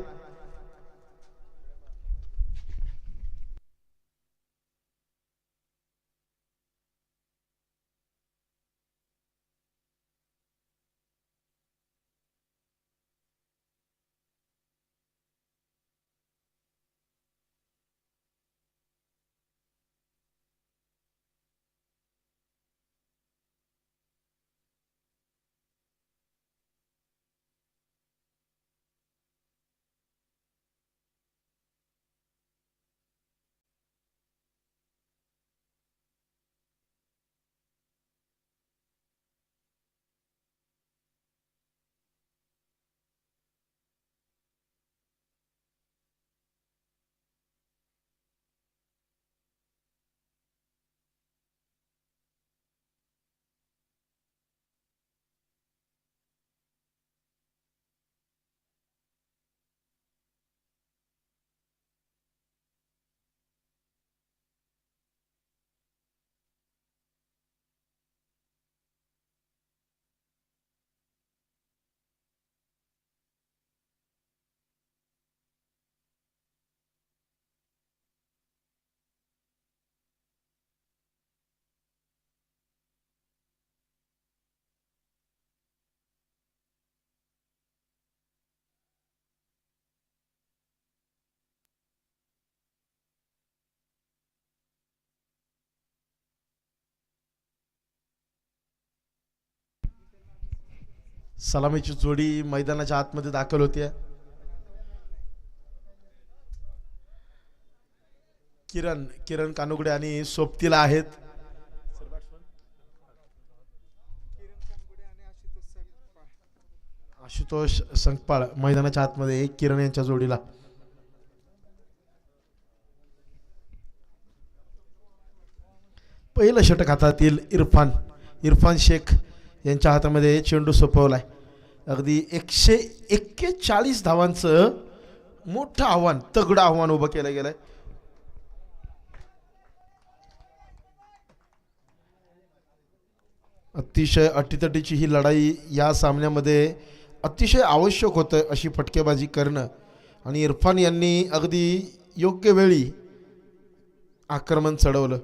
सलामीची जोडी मैदानाच्या आतमध्ये दाखल होते. किरण कानुगडे आणि सोबतीला आहेत. आशुतोष संकपाळ मैदानाच्या आतमध्ये किरण यांच्या जोडीला. पहिलं षटक हातातील इरफान शेख यांच्या हातामध्ये चेंडू सोपवलाय. अगदी 141 धावांचं मोठं आव्हान तगडं आव्हान उभं केलं गेलंय. अतिशय अटीतटीची ही लढाई या सामन्यामध्ये अतिशय आवश्यक होतं अशी फटकेबाजी करणं आणि इरफान यांनी अगदी योग्य वेळी आक्रमण चढवलं.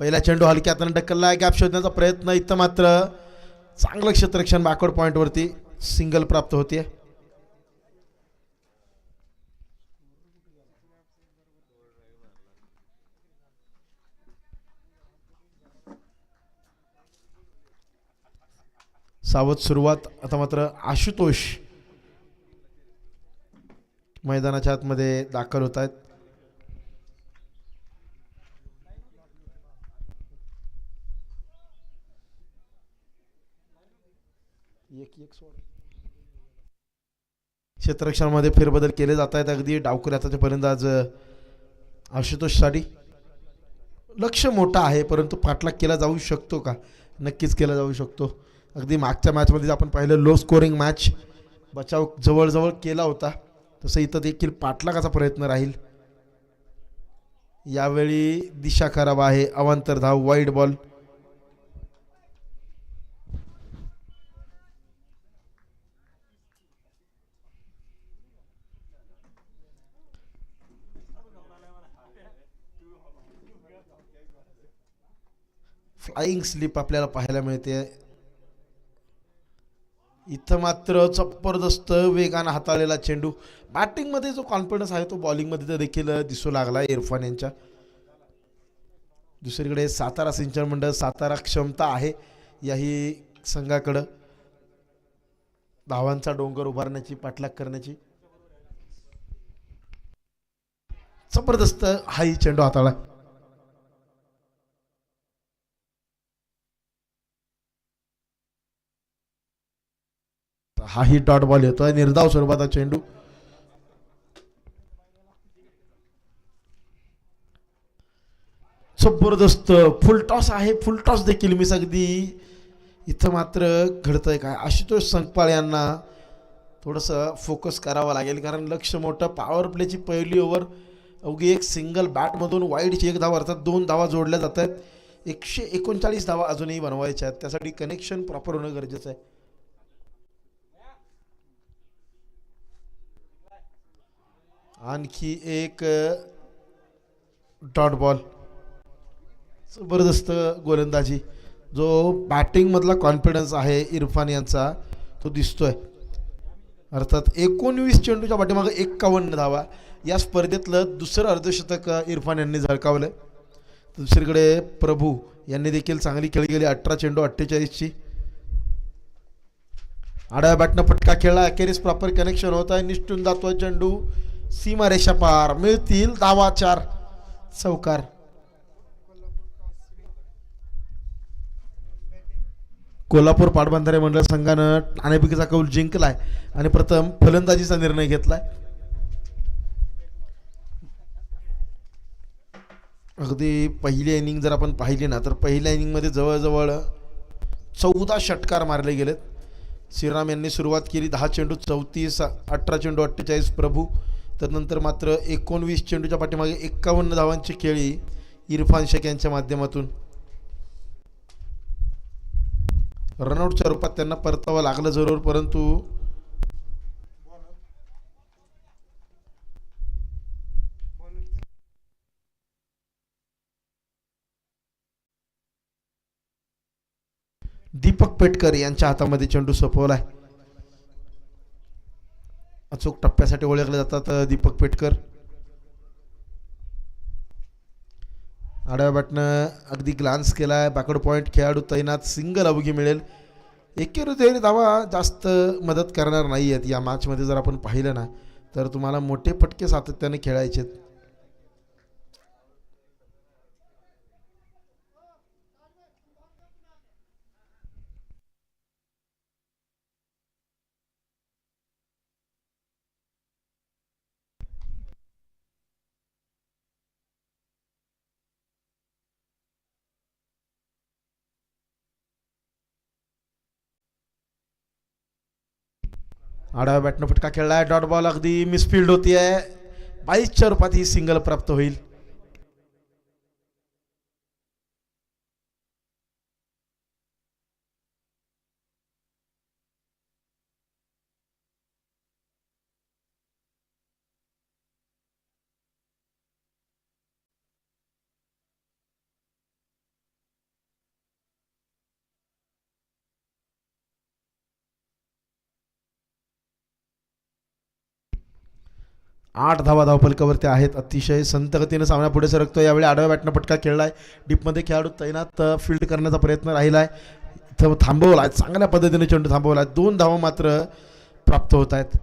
पहिला चेंडू हलक्यातनं ढकलला. गॅप शोधण्याचा प्रयत्न. इथं मात्र चांगलं क्षेत्ररक्षण बॅकवर्ड पॉइंट वरती सिंगल प्राप्त होते. सावध सुरुवात. आता मात्र आशुतोष मैदानाच्या आतमध्ये दाखल होत आहेत. क्षेत्ररक्षणामध्ये फेरबदल केले जात आहेत. अगदी डावखुऱ्याचा फलंदाज आशुतोषसाठी लक्ष मोठा आहे परंतु पाठलाग केला जाऊ शकतो का? नक्कीच केला जाऊ शकतो. अगदी मागच्या मॅचमध्ये आपण पाहिलं लो स्कोरिंग मॅच, बचाव जवळजवळ केला होता, तसं इथं देखील पाठलागाचा प्रयत्न राहील. यावेळी दिशा खराब आहे, अवांतर धाव, वाईड बॉल. फ्लाइंग स्लिप आपल्याला पाहायला मिळते. इथं मात्र जबरदस्त वेगानं हाताळलेला चेंडू. बॅटिंगमध्ये जो कॉन्फिडन्स आहे तो बॉलिंगमध्ये देखील दिसू लागला इरफान यांच्या. दुसरीकडे सातारा सिंचन मंडळ, सातारा क्षमता आहे याही संघाकडं धावांचा डोंगर उभारण्याची, पाठलाग करण्याची. जबरदस्त हाही चेंडू हाताळला. हाही डॉट बॉल येतोय, निर्धाव स्वरूपाचा चेंडू. जबरदस्त फुल टॉस आहे, फुल टॉस देखील मिस. अगदी इथं मात्र घडतंय काय, आशुतोष संकपाळ यांना थोडंसं फोकस करावं लागेल, कारण लक्ष मोठं. पॉवर प्लेची पहिली ओव्हर अवघी एक सिंगल बॅटमधून वाईडची एक धाव, अर्थात 2 धावा जोडल्या जात आहेत. 139 धावा अजूनही बनवायच्या आहेत, त्यासाठी कनेक्शन प्रॉपर होणं गरजेचं आहे. आणखी एक डॉट बॉल. जबरदस्त गोलंदाजी. जो बॅटिंग मधला कॉन्फिडन्स आहे इरफान यांचा तो दिसतोय. अर्थात 19 चेंडूच्या पाठीमागे 51 धावा. या स्पर्धेतलं दुसरं अर्धशतक इरफान यांनी झळकावलं. दुसरीकडे प्रभू यांनी देखील चांगली खेळी गेली. 18 चेंडू 48ची. आडव्या बॅटनं फटका खेळला, अखेरीस प्रॉपर कनेक्शन होत आहे. निष्ठून जातोय चेंडू, सीमारेषा पार. मिळतील धावा 4. चौकार. कोल्हापूर पाटबंधारे मंडळ संघानं नाणेफेकीचा कौल जिंकलाय आणि प्रथम फलंदाजीचा निर्णय घेतलाय. अगदी पहिली इनिंग जर आपण पाहिली ना, तर पहिल्या इनिंगमध्ये जवळजवळ 14 षटकार मारले गेलेत. श्रीराम यांनी सुरुवात केली, 10 चेंडू 34, 18 चेंडू 48 प्रभू. त्यानंतर मात्र 19 चेंडूच्या पाठीमागे 51 धावांची खेळी इरफान शेख यांच्या माध्यमातून. रनआउटच्या रूपात त्यांना परतावं लागलं जरूर, परंतु दीपक पेटकर यांच्या हातामध्ये चेंडू सोपवलाय. अचूक टप्प्यासाठी ओळखले जातात दीपक पेटकर. आडव्या बॅटनं अगदी ग्लान्स केलाय. बॅकवर्ड पॉईंट खेळाडू तैनात. सिंगल अवघी मिळेल. एकेरी धावा जास्त मदत करणार नाही आहेत या मॅचमध्ये. जर आपण पाहिलं ना, तर तुम्हाला मोठे फटके सातत्याने खेळायचे आहेत. आडव्या बॅटनं फटका खेळलाय. डॉट बॉल अगदी मिसफिल्ड होती आहे. 22च्या रूपात ही सिंगल प्राप्त होईल. आठ धावा धावफलकावरती आहेत. अतिशय संत गतीनं सामना पुढे सरकतो. यावेळी आडव्या बॅटनं फटका खेळलाय. डीपमध्ये खेळाडू तैनात फील्ड करण्याचा प्रयत्न राहिलाय. इथं थांबवलाय, चांगल्या पद्धतीने चेंडू थांबवलाय. 2 धावा मात्र प्राप्त होत आहेत.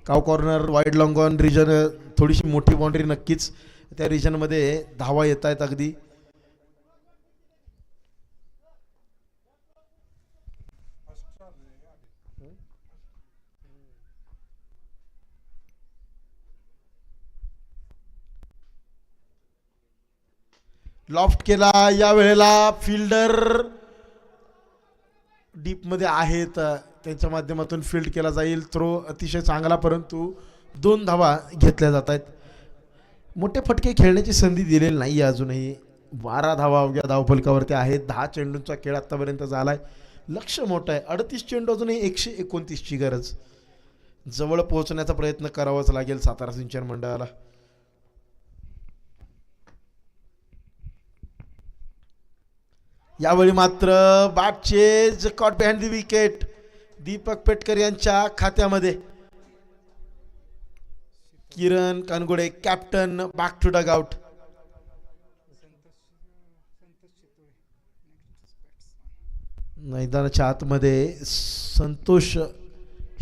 Cow corner, wide long on region, थोडीशी मोठी बाउंड्री नक्कीच. त्या रिजनमध्ये धावा येत आहेत अगदी. लॉफ्ट केला. या वेळेला फिल्डर डीपमध्ये आहेत, त्यांच्या माध्यमातून फील्ड केला जाईल. थ्रो अतिशय चांगला, परंतु 2 धावा घेतल्या जात आहेत. मोठे फटके खेळण्याची संधी दिलेली नाही आहे अजूनही. 12 धावा अवघ्या धावफलकावरती आहेत. 10 चेंडूंचा खेळ आत्तापर्यंत झाला आहे. लक्ष मोठं आहे. 38 चेंडू अजूनही 129ची गरज. जवळ पोहोचण्याचा प्रयत्न करावाच लागेल सातारा सिंचन मंडळाला. यावेळी मात्र बॅटचेज caught behind the wicket Deepak Petkar यांच्या खात्यामध्ये. Kiran Kangude captain back to dugout. मैदानाच्या आतमध्ये संतोष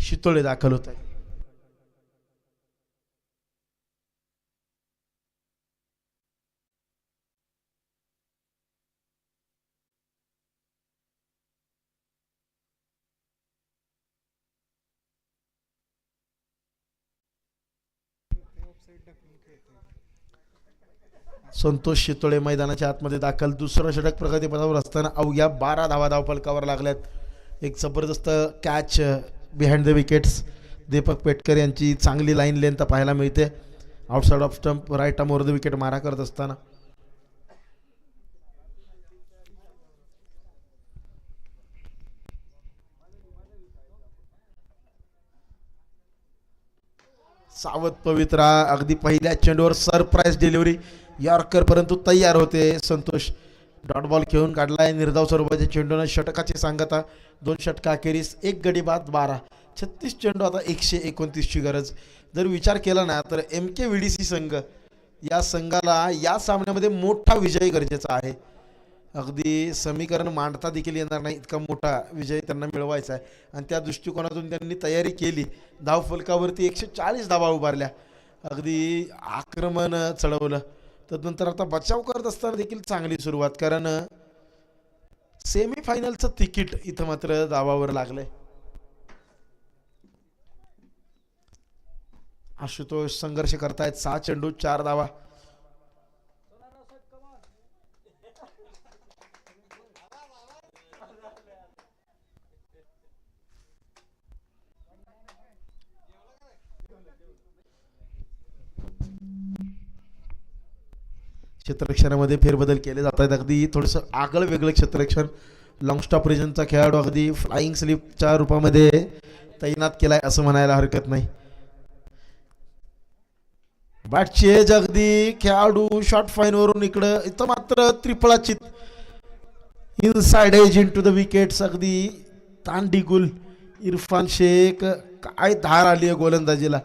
शितोळे दाखल होत आहे. संतोष शितोळे मैदानाच्या आतमध्ये दाखल. दुसरं षटक प्रगतीपथावर असताना अवघ्या 12 धावा धावफलकावर लागल्यात. एक जबरदस्त catch behind the wickets. Deepak Petkar यांची चांगली लाईन लेंथ पाहायला मिळते. Outside off stump right arm over the wicket मारा करत असताना. सावध पवित्रा अगदी पहिल्या चेंडूवर सरप्राईज डिलिव्हरी यॉर्कर, परंतु तयार होते संतोष. डॉट बॉल खेळून काढलाय निर्धाव स्वरूपाच्या चेंडूने. षटकाची सांगता 2 षटका अखेरीस 1 गडी बाद 12. 36 चेंडू आता 129ची गरज. जर विचार केला ना तर MK VDC संघ या संघाला या सामन्यामध्ये मोठा विजय गरजेचा आहे. अगदी समीकरण मांडता देखील येणार नाही इतका मोठा विजय त्यांना मिळवायचा आहे आणि त्या दृष्टिकोनातून त्यांनी तयारी केली. धावफलकावरती 140 धावा उभारल्या. अगदी आक्रमण चढवलं. तदनंतर आता बचाव करत असताना देखील चांगली सुरुवात, कारण सेमीफायनलचं तिकीट इथं मात्र दावावर लागलंय. आशुतोष संघर्ष करतायत. 6 चेंडू 4 धावा. क्षेत्ररक्षणामध्ये फेरबदल केले जात आहेत. अगदी थोडंसं आगळं वेगळं क्षेत्ररक्षण. लॉंग स्टॉप रिजनचा खेळाडू अगदी फ्लाइंग स्लिपच्या रूपामध्ये तैनात केलाय असं म्हणायला हरकत नाही. बॅटचेज अगदी खेळाडू शॉर्ट फाईन वरून इथं मात्र त्रिफळाचित inside edge into the wickets. अगदी तांडिगुल इरफान शेख. काय धार आली आहे गोलंदाजीला.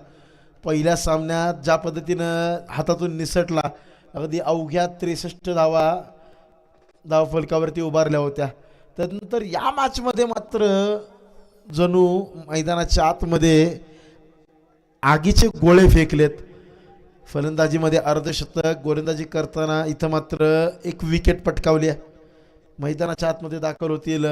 पहिल्या सामन्यात ज्या पद्धतीनं हातातून निसटला, अगदी अवघ्या 63 धावा धावफलकावरती उभारल्या होत्या. त्यानंतर या मॅचमध्ये मात्र जणू मैदानाच्या आतमध्ये आगीचे गोळे फेकलेत. फलंदाजीमध्ये अर्धशतक, गोलंदाजी करताना इथं मात्र 1 विकेट पटकावली आहे. मैदानाच्या आतमध्ये दाखल होतील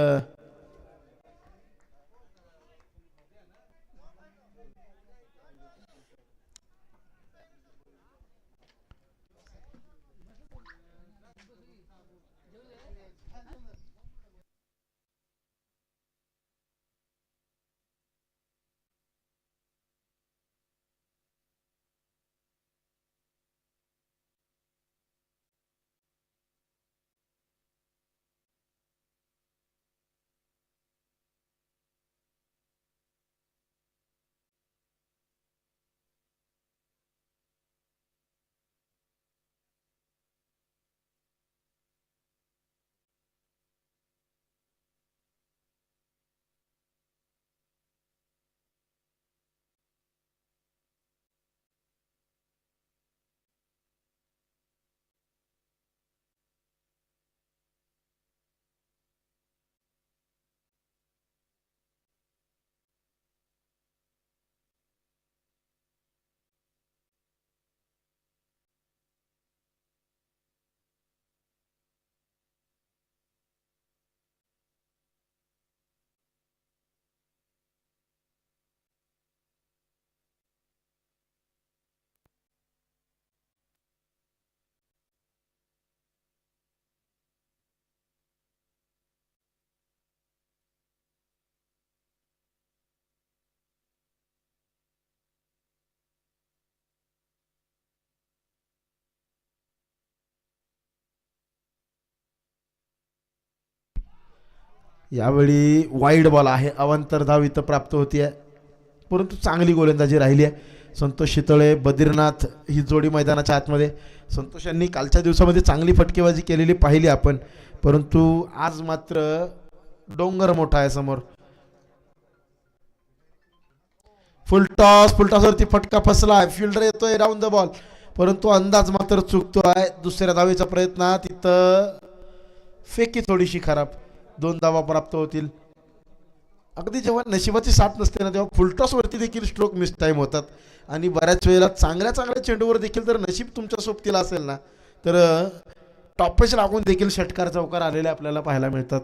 यावेळी वाईड बॉल आहे, अवांतर धाव इथं प्राप्त होती आहे, परंतु चांगली गोलंदाजी राहिली आहे. संतोष शितोळे बद्रीनाथ ही जोडी मैदानाच्या आतमध्ये. संतोष यांनी कालच्या दिवसामध्ये चांगली फटकेबाजी केलेली पाहिली आपण, परंतु आज मात्र डोंगर मोठा आहे समोर. फुलटॉसवरती फटका फसला, फिल्डर येतोय राऊंड द बॉल, परंतु अंदाज मात्र चुकतो आहे. दुसऱ्या धावेचा प्रयत्न, तिथं फेकी थोडीशी खराब, 2 धावा प्राप्त होतील. अगदी जेव्हा नशिबाची साथ नसते ना तेव्हा फुलटॉसवरती देखील स्ट्रोक मिस टाईम होतात आणि बऱ्याच वेळेला चांगल्या चांगल्या चेंडूवर देखील जर नशीब तुमच्या सोबतीला असेल ना तर टॉपच लागून देखील षटकार चौकार आलेले आपल्याला पाहायला मिळतात.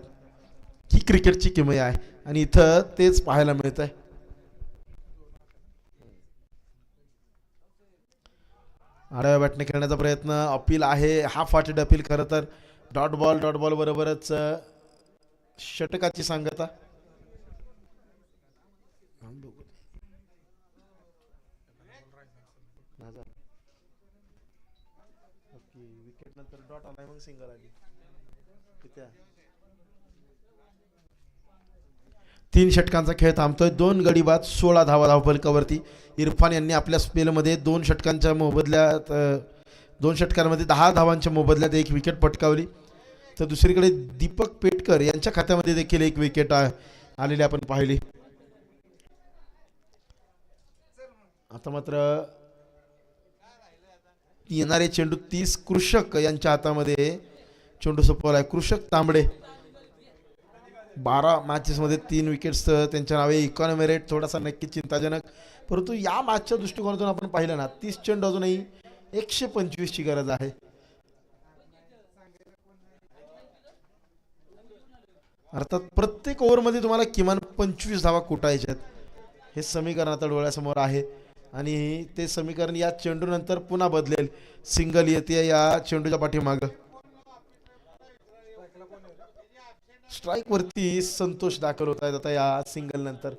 ही क्रिकेटची किमया आहे आणि इथं तेच पाहायला मिळत आहे. आडव्या बॅटने खेळण्याचा प्रयत्न, अपील आहे, हाफ हार्टेड अपील. खरं तर डॉट बॉल बरोबरच षटकाची सांगता. विकेट नंतर डॉट आलाय, मग सिंगल आली. 3 षटकांचा खेळ थांबतोय. 2 गडी बाद, 16 धावा धावफलकावरती. इरफान यांनी आपल्या स्पेलमध्ये 2 षटकांच्या मोबदल्यात 2 षटकांमध्ये 10 धावांच्या मोबदल्यात 1 विकेट पटकावली. तर दुसरीकडे दीपक पेटकर यांच्या खात्यामध्ये देखील 1 विकेट आलेली आपण पाहिली. आता मात्र येणारे चेंडू 30 कृषक यांच्या हातामध्ये चेंडू सोपवलाय. कृषक तांबडे 12 मॅचेसमध्ये 3 विकेट्स त्यांच्या नावे. इकॉनॉमी रेट थोडासा नक्की चिंताजनक, परंतु या मॅचच्या दृष्टिकोनातून आपण पाहिलं ना 30 चेंडू अजूनही 125ची गरज आहे. अर्थात प्रत्येक ओव्हरमध्ये तुम्हाला किमान 25 धावा कुटायच्या आहेत. हे समीकरण आता डोळ्यासमोर आहे आणि ते समीकरण या चेंडूनंतर पुन्हा बदलेल. सिंगल येते या चेंडूच्या पाठीमागं. स्ट्राइक वरती संतोष दाखल होत आहेत आता या सिंगल नंतर.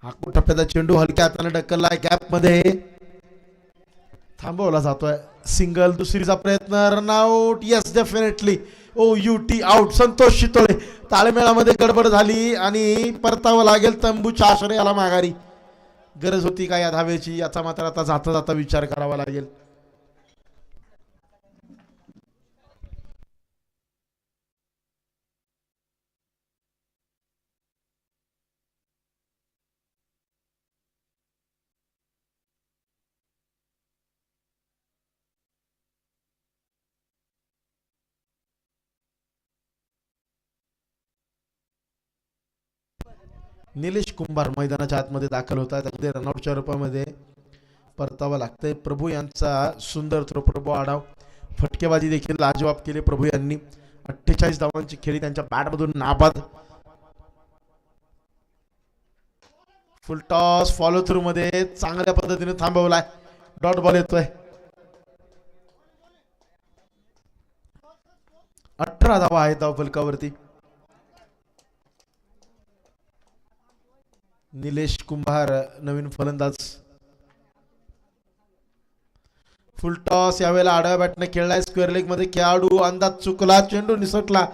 हाकू टप्प्याचा चेंडू हलक्या हाताने ढकललाय, गॅप मध्ये थांबवला जातोय. सिंगल, दुसरीचा प्रयत्न, run out. Yes, definitely. OUT out. Santosh Shitole. ताळमेळामध्ये गडबड झाली आणि परतावं लागेल तंबूच्या आश्रयाला माघारी. गरज होती का या धावेची, याचा मात्र आता जाता जाता विचार करावा लागेल. निलेश कुंभार मैदानाच्या आतमध्ये दाखल होत आहेत. अगदी रनआउटच्या रूपामध्ये परतावा लागतंय. प्रभू यांचा सुंदर थ्रो, प्रभू आडाव. फटकेबाजी देखील लाजवाब केली प्रभू यांनी. 48 धावांची खेळी त्यांच्या बॅटमधून नाबाद. फुल टॉस, फॉलो थ्रू मध्ये चांगल्या पद्धतीने थांबवलाय. डॉट बॉल येतोय. 18 धावा आहेत धावफलकावरती. निलेश कुंभार नवीन फलंदाज. फुल टॉस यावेळेला आडव्या बॅटने खेळलाय. स्क्वेअर लेग मध्ये खेळाडू, अंदाज चुकला, चेंडू निसटला.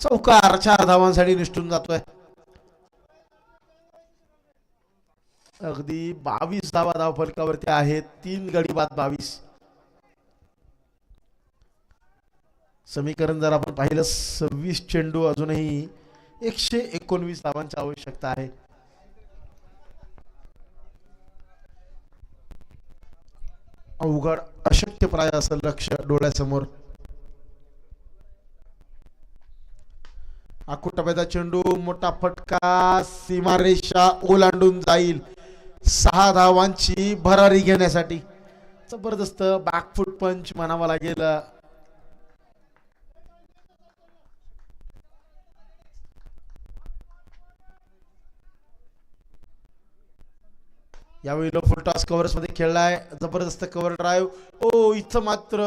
चौकार, 4 धावांसाठी निष्ठून जातोय. अगदी 22 धावा धावफलकावरती आहेत. 3 गडी बाद 22. समीकरण जर आपण पाहिलं 26 चेंडू अजूनही 119 धावांची आवश्यकता आहे. अवघड, अशक्यप्राय असं लक्ष डोळ्यासमोर. आकुटप्याचा चेंडू, मोठा फटका, सीमारेषा ओलांडून जाईल. 6 धावांची भरारी घेण्यासाठी जबरदस्त बॅकफुट पंच म्हणावा लागेल. यावेळी लो फुल टॉस कव्हर्स मध्ये खेळलाय. जबरदस्त कव्हर ड्राईव्ह. इथं मात्र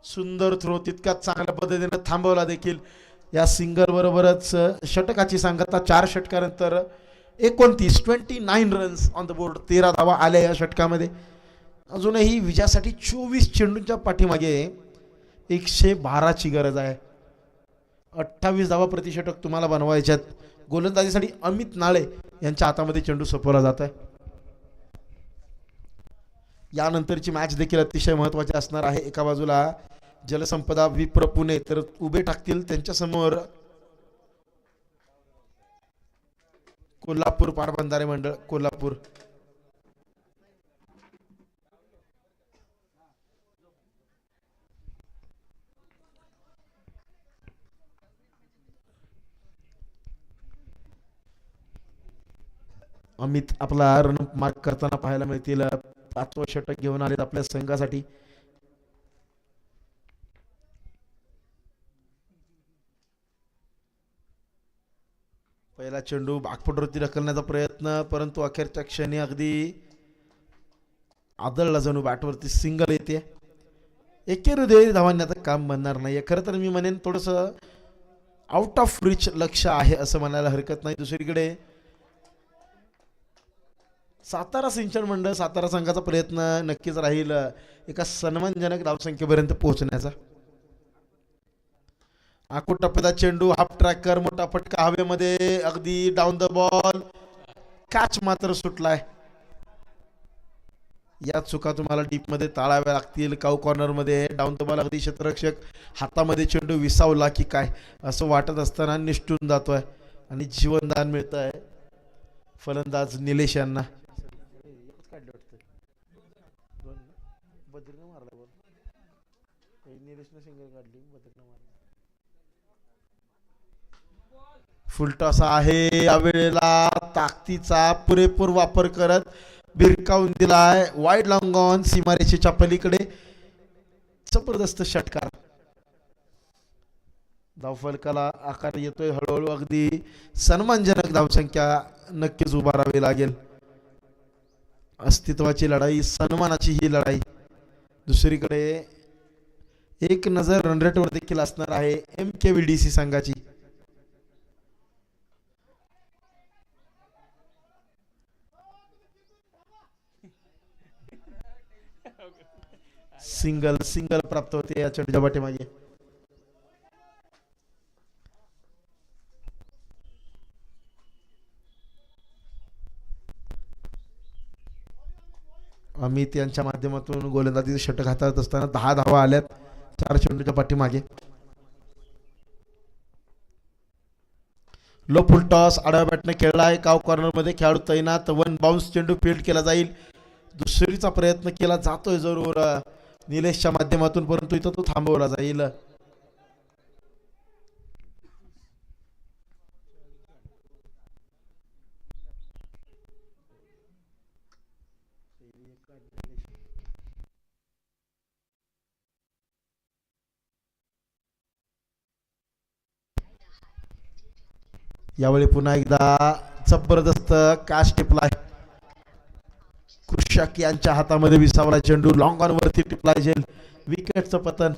सुंदर थ्रो, तितक्यात चांगल्या पद्धतीने थांबवला देखील. या सिंगल बरोबरच षटकाची सांगता. 4 षटकानंतर 29 रन्स ऑन द बोर्ड. 13 धावा आल्या या षटकामध्ये. अजूनही विजयासाठी 24 चेंडूंच्या पाठीमागे 112ची गरज आहे. 28 धावा प्रतिषटक तुम्हाला बनवायच्यात. गोलंदाजीसाठी अमित नाळे यांच्या हातामध्ये चेंडू सोपवला जात आहे. यानंतरची मॅच देखील अतिशय महत्त्वाची असणार आहे. एका बाजूला जलसंपदा विप्र पुणे तर उभे टाकतील त्यांच्या समोर कोल्हापूर पाटबंधारे मंडळ कोल्हापूर. अमित आपला रन मार्क करताना पाहायला मिळतील. 5वं षटक घेऊन आलेत आपल्या संघासाठी. पहिला चेंडू बागपटवरती ढकलण्याचा प्रयत्न, परंतु अखेरच्या क्षणी अगदी आदळला जणू बॅटवरती सिंगल येते. एकेरी धावांनी आता काम बनणार नाही. खरं तर मी म्हणेन थोडंसं आउट ऑफ रिच लक्ष आहे असं म्हणायला हरकत नाही. दुसरीकडे सातारा सिंचन मंडळ सातारा संघाचा प्रयत्न नक्कीच राहील एका सन्मानजनक धावसंख्येपर्यंत पोहोचण्याचा. आखूड टप्प्याचा चेंडू हाफ ट्रॅकर, मोठा फटका हवेमध्ये, अगदी डाऊन द बॉल, कॅच मात्र सुटलाय. या चुका तुम्हाला डीप मध्ये टाळाव्या लागतील. काऊ कॉर्नर मध्ये डाऊन द बॉल, अगदी क्षेत्ररक्षक हातामध्ये चेंडू विसावला की काय असं वाटत असताना निष्ठून जातोय आणि जीवनदान मिळत आहे फलंदाज निलेश यांना. फुलटॉस आहे यावेळेला. ताकदीचा पुरेपूर वापर करत भिरकावून दिलाय. वाईड लॉंग ऑन सीमारेषेच्या पलीकडे जबरदस्त षटकार. धावफलकाला आकार येतोय हळूहळू. अगदी सन्मानजनक धावसंख्या नक्कीच उभारावी लागेल. अस्तित्वाची लढाई, सन्मानाची ही लढाई. दुसरीकडे एक नजर रनरेटवर देखील असणार आहे MKVDC संघाची. सिंगल सिंगल प्राप्त होते या चेंडूच्या पाठीमागे. अमित यांच्या माध्यमातून गोलंदाजीचे षटक हाताळत असताना 10 धावा आल्यात 4 चेंडूच्या पाठीमागे. लो फुल टॉस आडव्या बॅटने खेळलाय. काव कॉर्नर मध्ये खेळाडू तैनात. 1 बाउन्स चेंडू फील्ड केला जाईल. दुसरीचा प्रयत्न केला जातोय जरूर निलेशच्या माध्यमातून, परंतु इथं तो थांबवला जाईल. यावेळी पुन्हा एकदा जबरदस्त कॅच टिपलाय. कृषक यांच्या हातामध्ये विसावला चेंडू. लॉंग ऑन वरती टिपलाय जेल. विकेटचं पतन.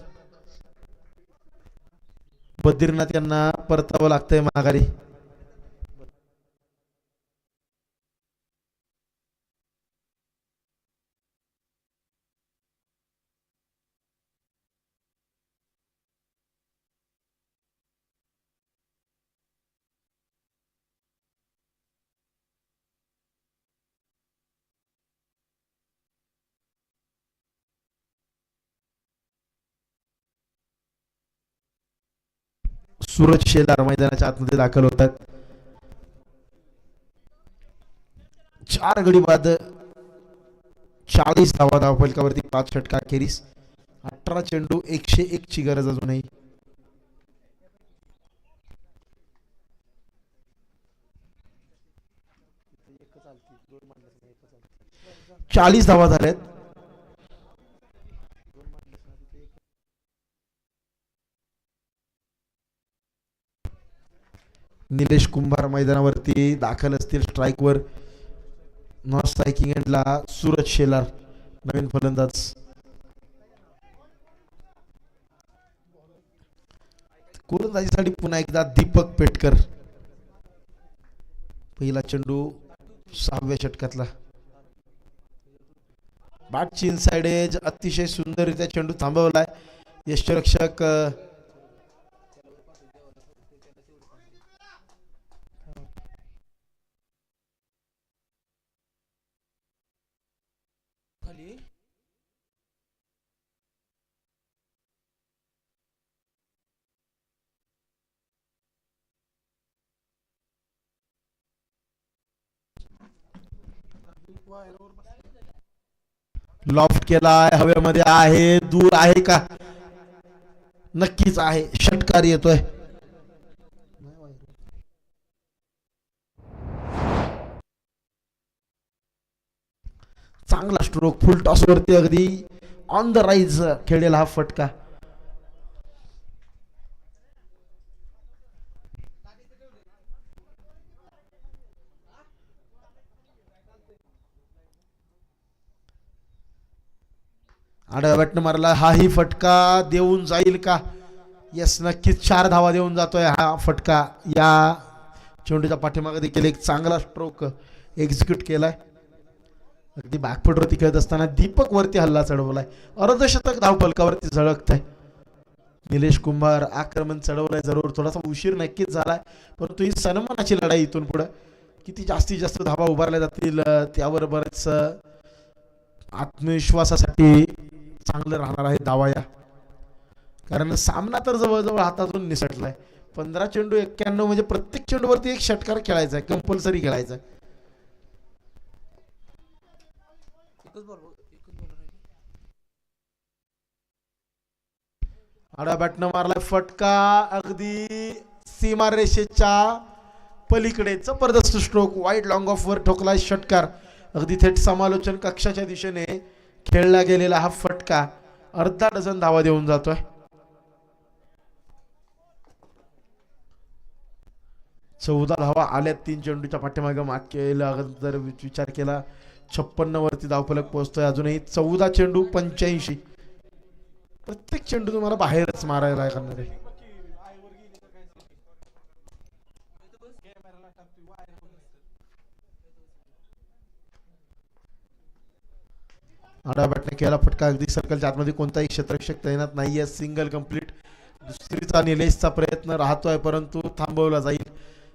बद्रीनाथ यांना परतावं लागतंय माघारी. सूरज शेलार मैदानाच्या आतमध्ये दाखल होतात. 4 गडी बाद 40 धावा धावफलकावरती 5 षटका अखेरीस. 18 चेंडू 101 ची गरज अजूनही. चाळीस धावा झाल्यात. निलेश कुंभार मैदानावरती दाखल असतील. स्ट्राईकवर नॉन स्ट्रायकिंग एंडला सूरज शेलार नवीन फलंदाज. गोलंदाजीसाठी पुन्हा एकदा दीपक पेटकर. पहिला चेंडू 6व्या षटकातला. बॅटची इनसाइड एज अतिशय सुंदररित्या चेंडू थांबवलाय यष्टिरक्षक लॉफ्ट केलाय हवेमध्ये आहे दूर आहे का नक्कीच आहे षटकार येतोय चांगला स्ट्रोक फुल टॉस वरती अगदी ऑन द राईज खेळलेला हा फटका आडव्या बॅटनं मारला हाही फटका देऊन जाईल का यस नक्कीच 4 धावा देऊन जातोय हा फटका या चेंडूच्या पाठीमागे देखील एक चांगला स्ट्रोक एक्झिक्यूट केलाय अगदी बॅकफुटवरती खेळत असताना दीपक वरती हल्ला चढवलाय अर्धशतक धावफलकावरती झळकतंय निलेश कुंभार आक्रमण चढवलंय जरूर थोडासा उशीर नक्कीच झालाय परंतु ही सन्मानाची लढाई इथून पुढे किती जास्तीत जास्त धावा उभारल्या जातील त्यावर बरेच आत्मविश्वासासाठी चांगलं राहणार आहे धावा या कारण सामना तर जवळजवळ हातातून निसटलाय 15 चेंडू 91 म्हणजे प्रत्येक चेंडूवरती एक षटकार खेळायचा आहे कंपल्सरी खेळायचा आहे आडा बॅटनं मारलाय फटका अगदी सीमारेषेच्या पलीकडे जबरदस्त स्ट्रोक वाईड लॉंग ऑफ वर ठोकलाय षटकार अगदी थेट समालोचन कक्षाच्या दिशेने खेळला गेलेला हा फटका अर्धा डझन धावा देऊन जातोय चौदा धावा आल्यात 3 चेंडूच्या पाठीमागे माग केला जर विचार केला 56 वरती धावफलक पोहोचतोय अजूनही 14 चेंडू 85 प्रत्येक चेंडू तुम्हाला बाहेरच मारायला करणार आहे आडा बॅटने केला फटका अगदी सर्कलच्या आतमध्ये कोणताही क्षेत्ररक्षक तैनात नाहीये सिंगल कंप्लीट दुसरीचा निलेशचा प्रयत्न राहतोय परंतु थांबवला जाईल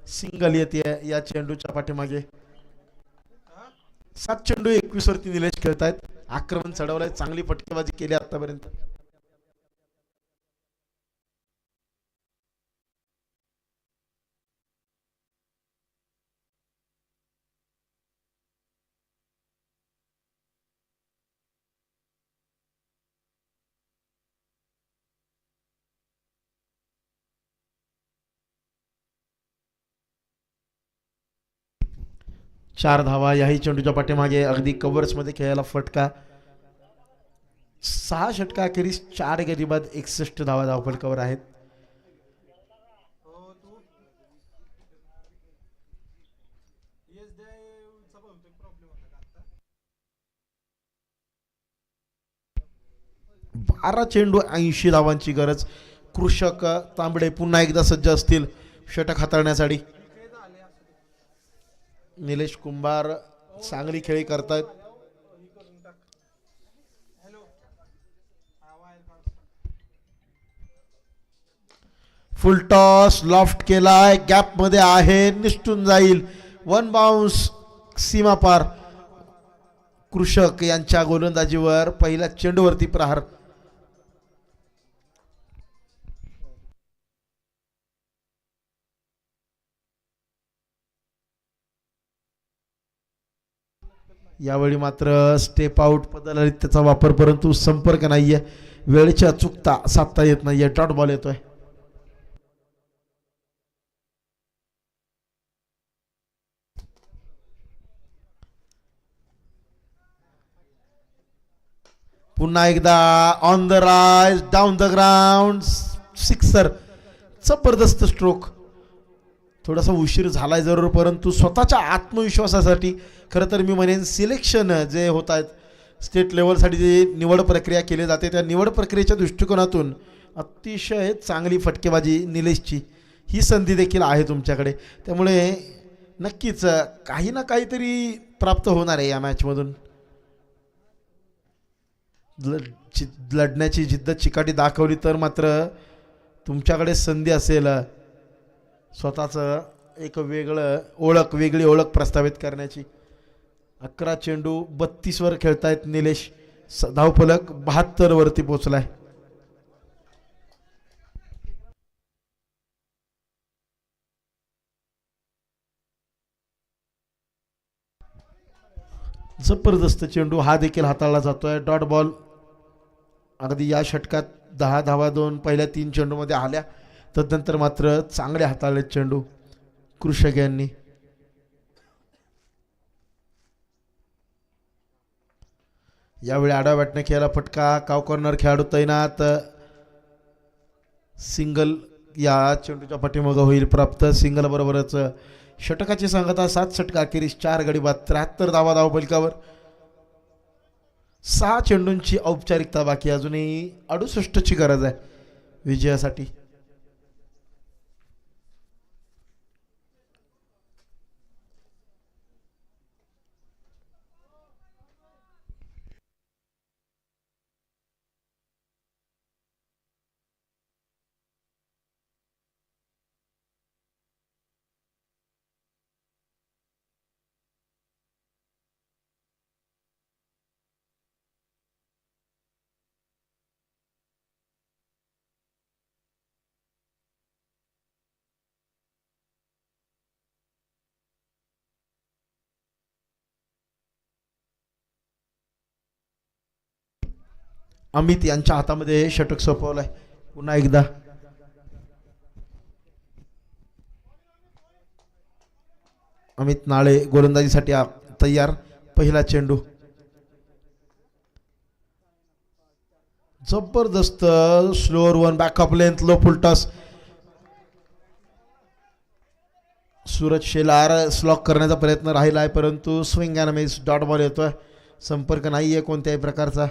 सिंगल येते या चेंडूच्या पाठीमागे 7 चेंडू 21 वरती निलेश खेळतायत आक्रमण चढवलंय चांगली फटकेबाजी केली आतापर्यंत चार धावा याही चेंडूच्या पाठीमागे अगदी कव्हर्स मध्ये खेळायला फटका 6 षटका अखेरीस 4 गडी बाद 61 धावा धावफलकावर आहेत बारा चेंडू 80 धावांची गरज कृषक तांबडे पुन्हा एकदा सज्ज असतील षटक हाताळण्यासाठी निलेश कुंभार चांगली खेळी करतायत फुल टॉस लॉफ्ट केलाय गॅप मध्ये आहे निष्ठून जाईल 1 बाउन्स सीमा पार कृषक यांच्या गोलंदाजीवर पहिल्या चेंडूवरती प्रहार यावेळी मात्र स्टेप आउट पद्धत त्याचा वापर परंतु संपर्क नाहीये वेळेची अचूकता साधता येत नाहीये डॉट बॉल येतोय पुन्हा एकदा on the rise down the ground sixer जबरदस्त स्ट्रोक थोडासा उशीर झालाय जरूर परंतु स्वतःच्या आत्मविश्वासासाठी खरं तर मी म्हणेन सिलेक्शन जे होत आहेत स्टेट लेवलसाठी जी निवड प्रक्रिया केली जाते त्या निवड प्रक्रियेच्या दृष्टिकोनातून अतिशय चांगली फटकेबाजी निलेशची ही संधी देखील आहे तुमच्याकडे त्यामुळे नक्कीच काही ना काहीतरी प्राप्त होणार आहे या मॅचमधून लढण्याची जिद्द चिकाटी दाखवली तर मात्र तुमच्याकडे संधी असेल स्वतःचं एक वेगळी ओळख प्रस्थापित करण्याची. 11 चेंडू 32 वर खेळतायत निलेश. धावफलक 72 वरती पोहोचलाय. जबरदस्त चेंडू हा देखील हाताळला जातोय. Dot ball. अगदी या षटकात 10 धावा दोन पहिल्या 3 चेंडूमध्ये आल्या. तदनंतर मात्र चांगले हाताळले चेंडू कृषक यांनी. यावेळी आडव्या बॅटने खेळायला फटका. काव कॉर्नर खेळाडू तैनात. सिंगल या चेंडूच्या पाठीमागं होईल प्राप्त. सिंगल बरोबरच षटकाची सांगता 7 षटक अखेरीस 4 गडी बाद 73 धावा धावफलकावर. 6 चेंडूंची औपचारिकता बाकी. अजूनही 68ची गरज आहे विजयासाठी. अमित यांच्या हातामध्ये षटक सोपवलंय पुन्हा एकदा. अमित नाळे गोलंदाजीसाठी तयार. पहिला चेंडू जबरदस्त slower one backup length low फुल टॉस. सूरज शेलार स्लॉक करण्याचा प्रयत्न राहिला आहे परंतु swing and miss. Dot ball येतोय. संपर्क नाहीये कोणत्याही प्रकारचा.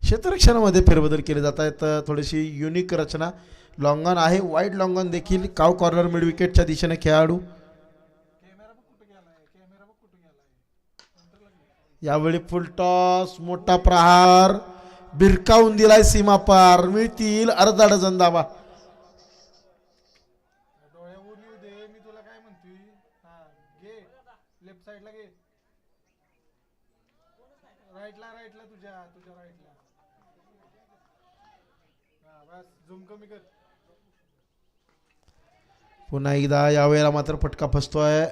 क्षेत्ररक्षणामध्ये फेरबदल केले जात आहेत. थोडीशी युनिक रचना. लॉंगॉन आहे. वाईड लॉंगॉन देखील. काव कॉर्नर मिड विकेटच्या दिशेने खेळाडू. यावेळी फुल टॉस. मोठा प्रहार भिरकावून दिलाय सीमा पार. मिळतील अर्धा डझन धावा. डोळ्यावर येऊ दे. मी तुला काय म्हणतोय. हा घे लेफ्ट साइडला घे. राईटला तुझ्या राईटला. हा बस झूम कमी कर. पुन्हा एकदा यावेळेला मात्र फटका फसतोय.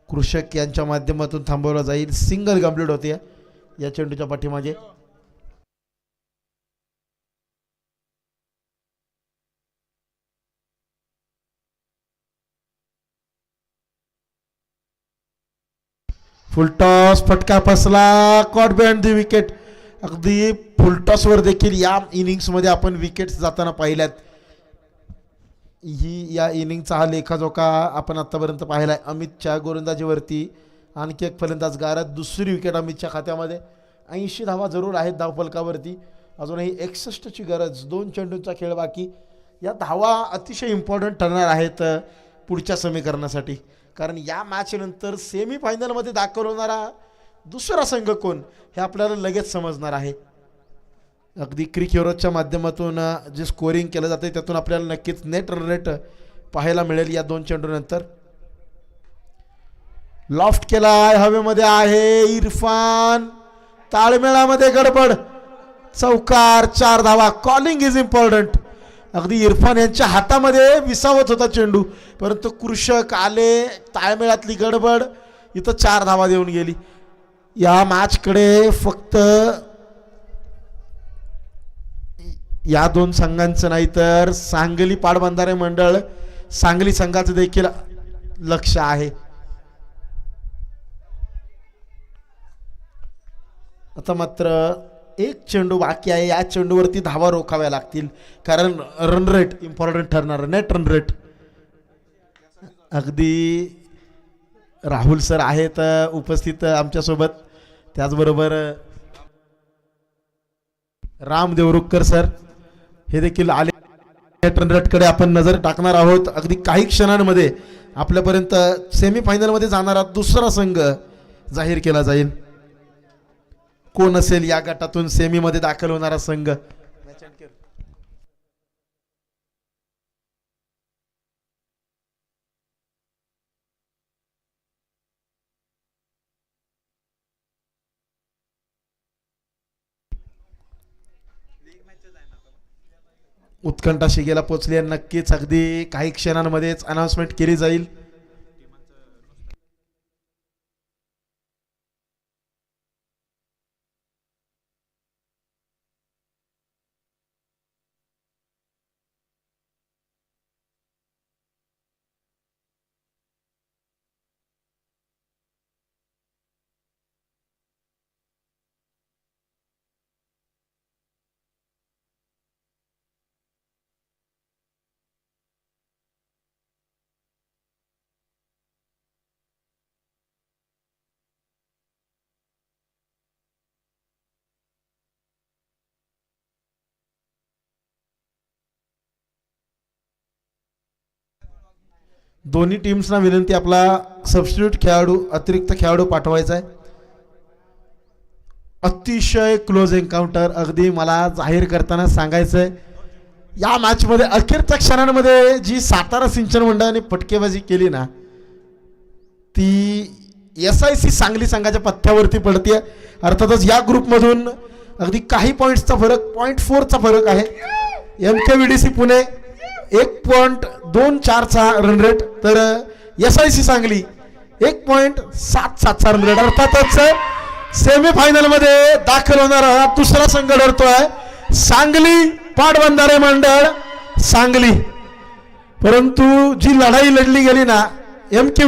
कृषक यांच्या माध्यमातून थांबवला जाईल. सिंगल कंप्लीट होते या चेंडूच्या पाठीमागे. फुलटॉस. फटका फसला. Caught behind the wicket. अगदी फुलटॉसवर देखील या इनिंग्समध्ये आपण विकेट्स जाताना पाहिल्यात. या इनिंगचा हा लेखाजोखा आपण आतापर्यंत पाहिला आहे. अमितच्या गोलंदाजीवरती आणखी एक फलंदाज गारद. दुसरी विकेट अमितच्या खात्यामध्ये. 80 धावा जरूर आहेत धावफलकावरती. अजूनही 61ची गरज. 2 चेंडूंचा खेळ बाकी. या धावा अतिशय इम्पॉर्टंट ठरणार आहेत पुढच्या समीकरणासाठी. कारण या मॅचनंतर सेमीफायनलमध्ये दाखल होणारा दुसरा संघ कोण हे आपल्याला लगेच समजणार आहे. अगदी क्रिक युरोजच्या माध्यमातून जे स्कोरिंग केलं जाते त्यातून आपल्याला नक्कीच नेट रन रेट पाहायला मिळेल या 2 चेंडूनंतर. लॉफ्ट केलाय. हवेमध्ये आहे इरफान. ताळमेळामध्ये गडबड. चौकार. 4 धावा. Calling is important. अगदी इरफान यांच्या हातामध्ये विसावत होता चेंडू परंतु कृषक आले. ताळमेळातली गडबड. इथं 4 धावा देऊन गेली. या मॅचकडे फक्त या 2 संघांचं नाही तर सांगली पाटबंधारे मंडळ सांगली संघाचं देखील लक्ष आहे. आता मात्र 1 चेंडू बाकी आहे. या चेंडूवरती धावा रोखाव्या लागतील कारण रन रेट इम्पॉर्टंट ठरणार. Net run rate. अगदी राहुल सर आहेत उपस्थित आमच्यासोबत. त्याचबरोबर राम देवरुखकर सर हे देखील आले. नेट रन रेटकडे आपण नजर टाकणार आहोत. अगदी काही क्षणांमध्ये आपल्यापर्यंत सेमीफायनलमध्ये जाणारा दुसरा संघ जाहीर केला जाईल. कोण असेल या गटातून सेमीमध्ये दाखल होणारा संघ? उत्कंठा शिगेला पोचली आहे. नक्कीच अगदी काही क्षणांमध्येच अनाउन्समेंट केली जाईल. दोन्ही टीम्सना विनंती, आपला सबस्टिट्यूट खेळाडू, अतिरिक्त खेळाडू पाठवायचा आहे. अतिशय क्लोज एन्काउंटर अगदी मला जाहीर करताना सांगायचंय. या मॅचमध्ये अखेरच्या क्षणांमध्ये जी सातारा सिंचन मंडळाने फटकेबाजी केली ना, ती SIC सांगली संघाच्या पथ्यावरती पडते. अर्थातच या ग्रुपमधून अगदी काही पॉईंट्सचा फरक, 0.4चा फरक आहे. MKVDC पुणे 1.244चा रन रेट, तर SIC सांगली 1.777चा रन रेट. अर्थातच सेमीफायनल मध्ये दाखल होणारा दुसरा संघ ठरतोय सांगली पाटबंधारे मंडळ सांगली. परंतु जी लढाई लढली गेली ना, MK